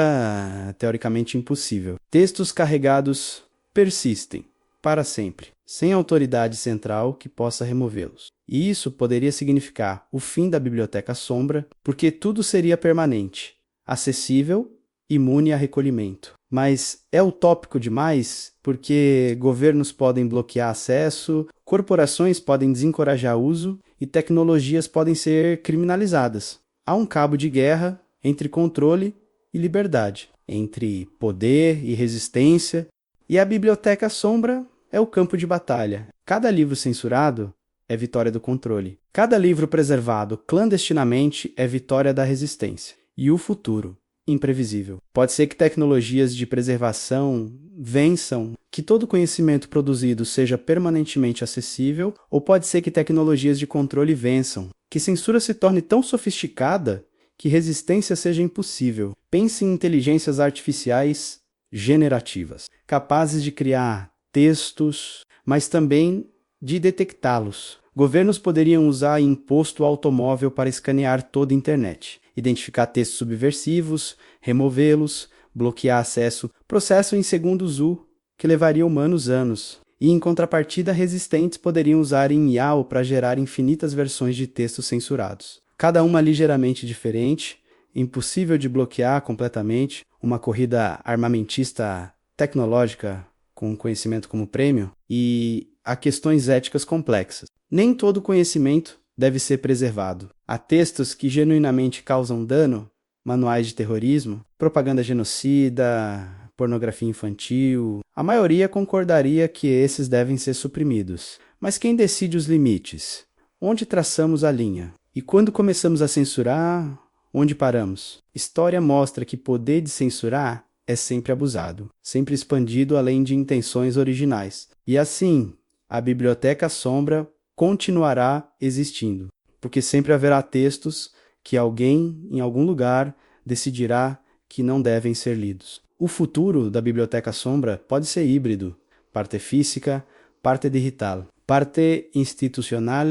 teoricamente impossível. Textos carregados persistem para sempre, sem autoridade central que possa removê-los. E isso poderia significar o fim da Biblioteca Sombra, porque tudo seria permanente, acessível, imune a recolhimento. Mas é utópico demais, porque governos podem bloquear acesso, corporações podem desencorajar uso e tecnologias podem ser criminalizadas. Há um cabo de guerra entre controle e liberdade, entre poder e resistência, e a Biblioteca Sombra é o campo de batalha. Cada livro censurado é vitória do controle. Cada livro preservado clandestinamente é vitória da resistência. E o futuro, imprevisível. Pode ser que tecnologias de preservação vençam, que todo conhecimento produzido seja permanentemente acessível, ou pode ser que tecnologias de controle vençam, que censura se torne tão sofisticada que resistência seja impossível. Pense em inteligências artificiais generativas, capazes de criar textos, mas também de detectá-los. Governos poderiam usar imposto automóvel para escanear toda a internet, identificar textos subversivos, removê-los, bloquear acesso, processo em segundos U, que levaria humanos anos. E, em contrapartida, resistentes poderiam usar em YAO para gerar infinitas versões de textos censurados. Cada uma ligeiramente diferente, impossível de bloquear completamente, uma corrida armamentista tecnológica com conhecimento como prêmio, e há questões éticas complexas. Nem todo conhecimento deve ser preservado. Há textos que genuinamente causam dano, manuais de terrorismo, propaganda genocida, pornografia infantil. A maioria concordaria que esses devem ser suprimidos. Mas quem decide os limites? Onde traçamos a linha? E quando começamos a censurar, onde paramos? História mostra que poder de censurar é sempre abusado, sempre expandido além de intenções originais. E assim, a Biblioteca Sombra continuará existindo, porque sempre haverá textos que alguém, em algum lugar, decidirá que não devem ser lidos. O futuro da Biblioteca Sombra pode ser híbrido, parte física, parte digital, parte institucional,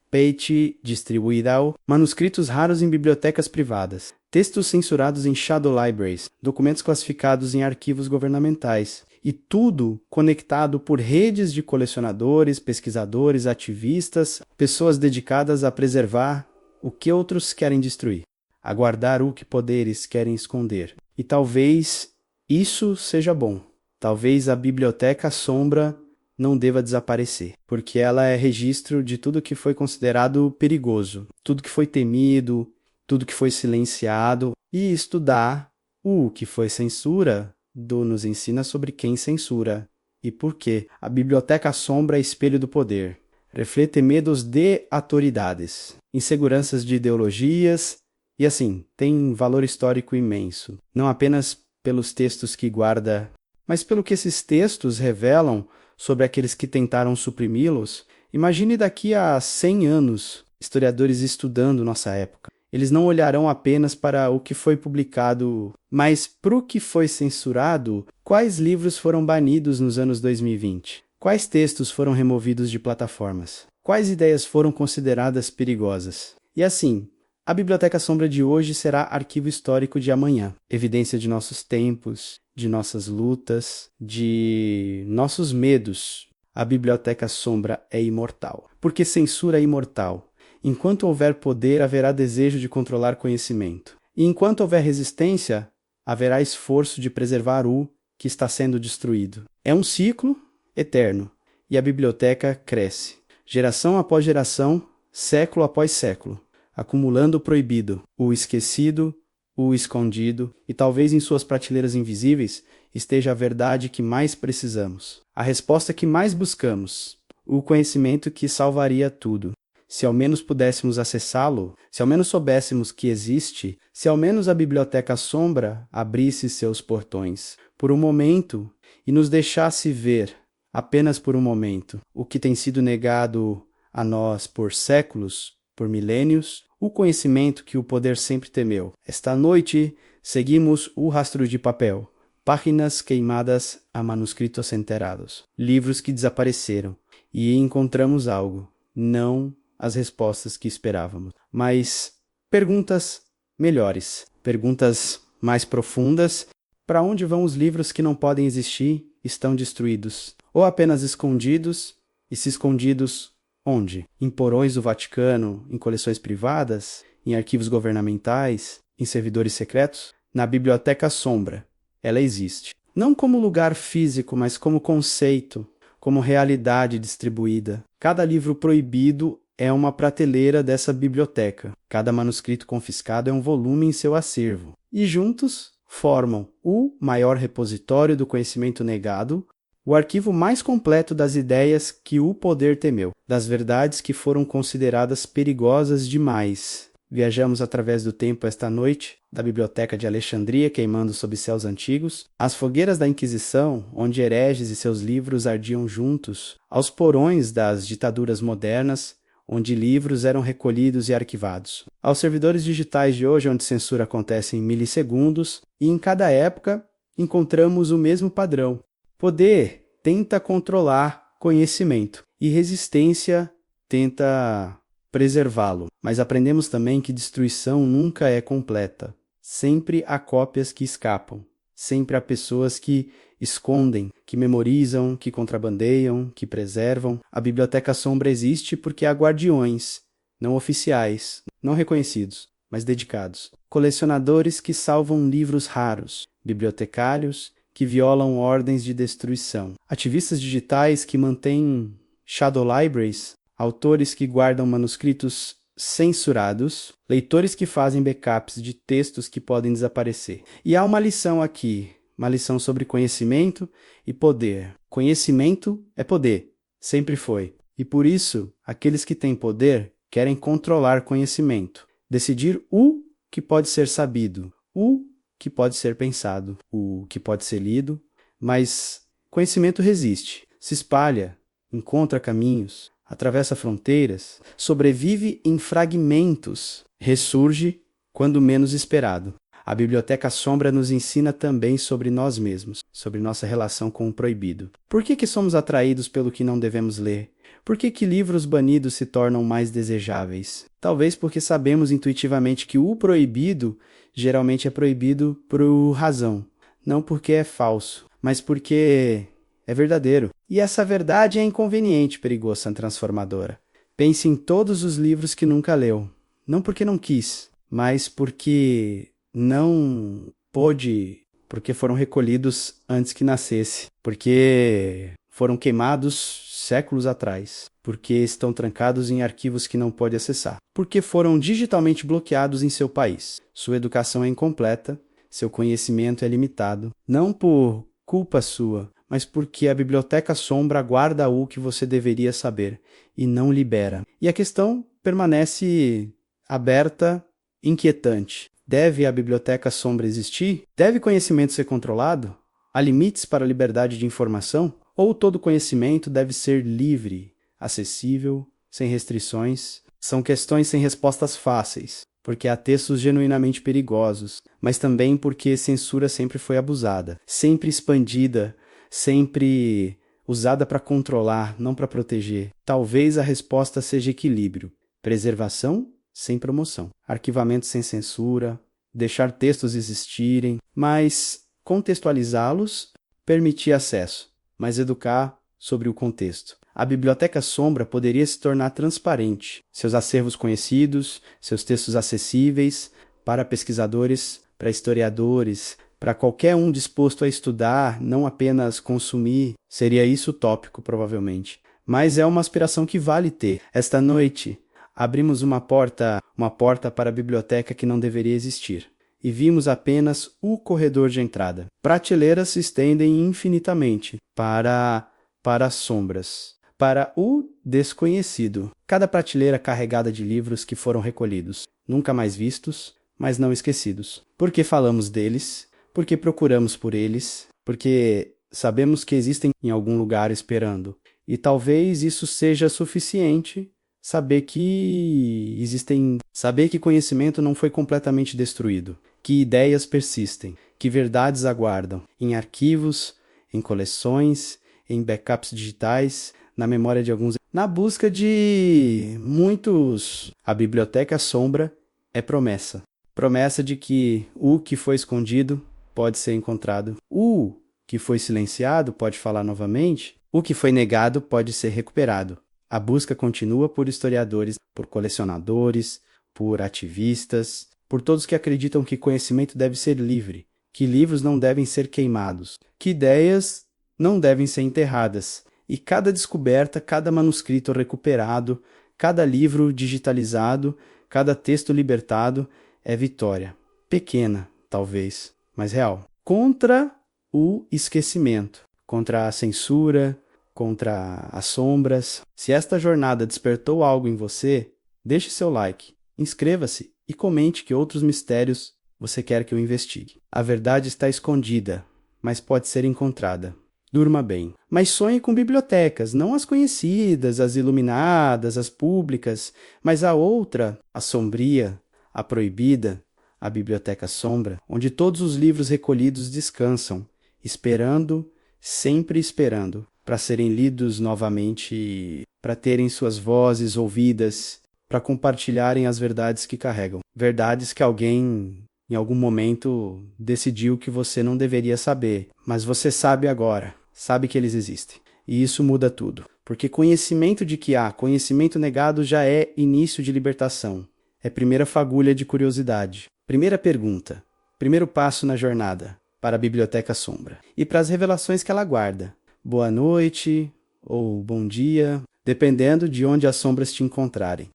parte distribuída, manuscritos raros em bibliotecas privadas, textos censurados em shadow libraries, documentos classificados em arquivos governamentais, e tudo conectado por redes de colecionadores, pesquisadores, ativistas, pessoas dedicadas a preservar o que outros querem destruir, a guardar o que poderes querem esconder. E talvez isso seja bom, talvez a biblioteca sombra não deva desaparecer, porque ela é registro de tudo que foi considerado perigoso, tudo que foi temido, tudo que foi silenciado, e estudar o que foi censura nos ensina sobre quem censura e por quê. A biblioteca sombra é espelho do poder, reflete medos de autoridades, inseguranças de ideologias, e assim, tem valor histórico imenso, não apenas pelos textos que guarda, mas pelo que esses textos revelam sobre aqueles que tentaram suprimi-los. Imagine daqui a 100 anos, historiadores estudando nossa época. Eles não olharão apenas para o que foi publicado, mas para o que foi censurado. Quais livros foram banidos nos anos 2020? Quais textos foram removidos de plataformas? Quais ideias foram consideradas perigosas? E assim, a Biblioteca Sombra de hoje será arquivo histórico de amanhã, evidência de nossos tempos, de nossas lutas, de nossos medos. A Biblioteca Sombra é imortal, porque censura é imortal. Enquanto houver poder, haverá desejo de controlar conhecimento. E enquanto houver resistência, haverá esforço de preservar o que está sendo destruído. É um ciclo eterno, e a biblioteca cresce, geração após geração, século após século, acumulando o proibido, o esquecido, o escondido, e talvez em suas prateleiras invisíveis esteja a verdade que mais precisamos, a resposta que mais buscamos, o conhecimento que salvaria tudo. Se ao menos pudéssemos acessá-lo, se ao menos soubéssemos que existe, se ao menos a Biblioteca Sombra abrisse seus portões por um momento e nos deixasse ver, apenas por um momento, o que tem sido negado a nós por séculos, por milênios, o conhecimento que o poder sempre temeu. Esta noite, seguimos o rastro de papel, páginas queimadas a manuscritos enterrados, livros que desapareceram, e encontramos algo, não as respostas que esperávamos, mas perguntas melhores, perguntas mais profundas. Para onde vão os livros que não podem existir, estão destruídos, ou apenas escondidos, e se escondidos, onde? Em porões do Vaticano, em coleções privadas, em arquivos governamentais, em servidores secretos? Na Biblioteca Sombra, ela existe. Não como lugar físico, mas como conceito, como realidade distribuída. Cada livro proibido é uma prateleira dessa biblioteca. Cada manuscrito confiscado é um volume em seu acervo. E juntos formam o maior repositório do conhecimento negado, o arquivo mais completo das ideias que o poder temeu, das verdades que foram consideradas perigosas demais. Viajamos através do tempo esta noite, da Biblioteca de Alexandria queimando sob céus antigos, às fogueiras da Inquisição, onde hereges e seus livros ardiam juntos, aos porões das ditaduras modernas, onde livros eram recolhidos e arquivados, aos servidores digitais de hoje, onde censura acontece em milissegundos, e em cada época encontramos o mesmo padrão. Poder tenta controlar conhecimento, e resistência tenta preservá-lo. Mas aprendemos também que destruição nunca é completa. Sempre há cópias que escapam. Sempre há pessoas que escondem, que memorizam, que contrabandeiam, que preservam. A Biblioteca Sombra existe porque há guardiões, não oficiais, não reconhecidos, mas dedicados. Colecionadores que salvam livros raros, bibliotecários que violam ordens de destruição, ativistas digitais que mantêm shadow libraries, autores que guardam manuscritos censurados, leitores que fazem backups de textos que podem desaparecer. E há uma lição aqui, uma lição sobre conhecimento e poder. Conhecimento é poder, sempre foi. E por isso, aqueles que têm poder querem controlar conhecimento, decidir o que pode ser sabido, o que pode ser pensado, o que pode ser lido, mas conhecimento resiste, se espalha, encontra caminhos, atravessa fronteiras, sobrevive em fragmentos, ressurge quando menos esperado. A Biblioteca Sombra nos ensina também sobre nós mesmos, sobre nossa relação com o proibido. Por que somos atraídos pelo que não devemos ler? Por que livros banidos se tornam mais desejáveis? Talvez porque sabemos intuitivamente que o proibido geralmente é proibido por razão, não porque é falso, mas porque é verdadeiro. E essa verdade é inconveniente, perigosa, transformadora. Pense em todos os livros que nunca leu, não porque não quis, mas porque não pôde porque foram recolhidos antes que nascesse, porque foram queimados séculos atrás, porque estão trancados em arquivos que não pode acessar, porque foram digitalmente bloqueados em seu país. Sua educação é incompleta, seu conhecimento é limitado, não por culpa sua, mas porque a Biblioteca Sombra guarda o que você deveria saber e não libera. E a questão permanece aberta, inquietante. Deve a Biblioteca Sombra existir? Deve conhecimento ser controlado? Há limites para a liberdade de informação? Ou todo conhecimento deve ser livre, acessível, sem restrições? São questões sem respostas fáceis, porque há textos genuinamente perigosos, mas também porque censura sempre foi abusada, sempre expandida, sempre usada para controlar, não para proteger. Talvez a resposta seja equilíbrio, preservação sem promoção, arquivamento sem censura, deixar textos existirem, mas contextualizá-los, permitir acesso, mas educar sobre o contexto. A Biblioteca Sombra poderia se tornar transparente, seus acervos conhecidos, seus textos acessíveis para pesquisadores, para historiadores, para qualquer um disposto a estudar, não apenas consumir. Seria isso utópico, provavelmente. Mas é uma aspiração que vale ter. Esta noite, abrimos uma porta para a biblioteca que não deveria existir. E vimos apenas o corredor de entrada. Prateleiras se estendem infinitamente para as sombras, para o desconhecido. Cada prateleira carregada de livros que foram recolhidos, nunca mais vistos, mas não esquecidos. Porque falamos deles, porque procuramos por eles, porque sabemos que existem em algum lugar esperando. E talvez isso seja suficiente, saber que conhecimento não foi completamente destruído, que ideias persistem, que verdades aguardam, em arquivos, em coleções, em backups digitais, na memória de alguns, na busca de muitos. A Biblioteca Sombra é promessa. Promessa de que o que foi escondido pode ser encontrado. O que foi silenciado pode falar novamente. O que foi negado pode ser recuperado. A busca continua por historiadores, por colecionadores, por ativistas, por todos que acreditam que conhecimento deve ser livre, que livros não devem ser queimados, que ideias não devem ser enterradas. E cada descoberta, cada manuscrito recuperado, cada livro digitalizado, cada texto libertado é vitória. Pequena, talvez, mas real. Contra o esquecimento, contra a censura, contra as sombras. Se esta jornada despertou algo em você, deixe seu like, inscreva-se e comente que outros mistérios você quer que eu investigue. A verdade está escondida, mas pode ser encontrada. Durma bem. Mas sonhe com bibliotecas, não as conhecidas, as iluminadas, as públicas, mas a outra, a sombria, a proibida, a Biblioteca Sombra, onde todos os livros recolhidos descansam, esperando, sempre esperando, para serem lidos novamente, para terem suas vozes ouvidas, para compartilharem as verdades que carregam. Verdades que alguém, em algum momento, decidiu que você não deveria saber, mas você sabe agora, sabe que eles existem. E isso muda tudo, porque conhecimento de que há, conhecimento negado já é início de libertação. É primeira fagulha de curiosidade. Primeira pergunta, primeiro passo na jornada para a Biblioteca Sombra e para as revelações que ela guarda. Boa noite ou bom dia, dependendo de onde as sombras te encontrarem.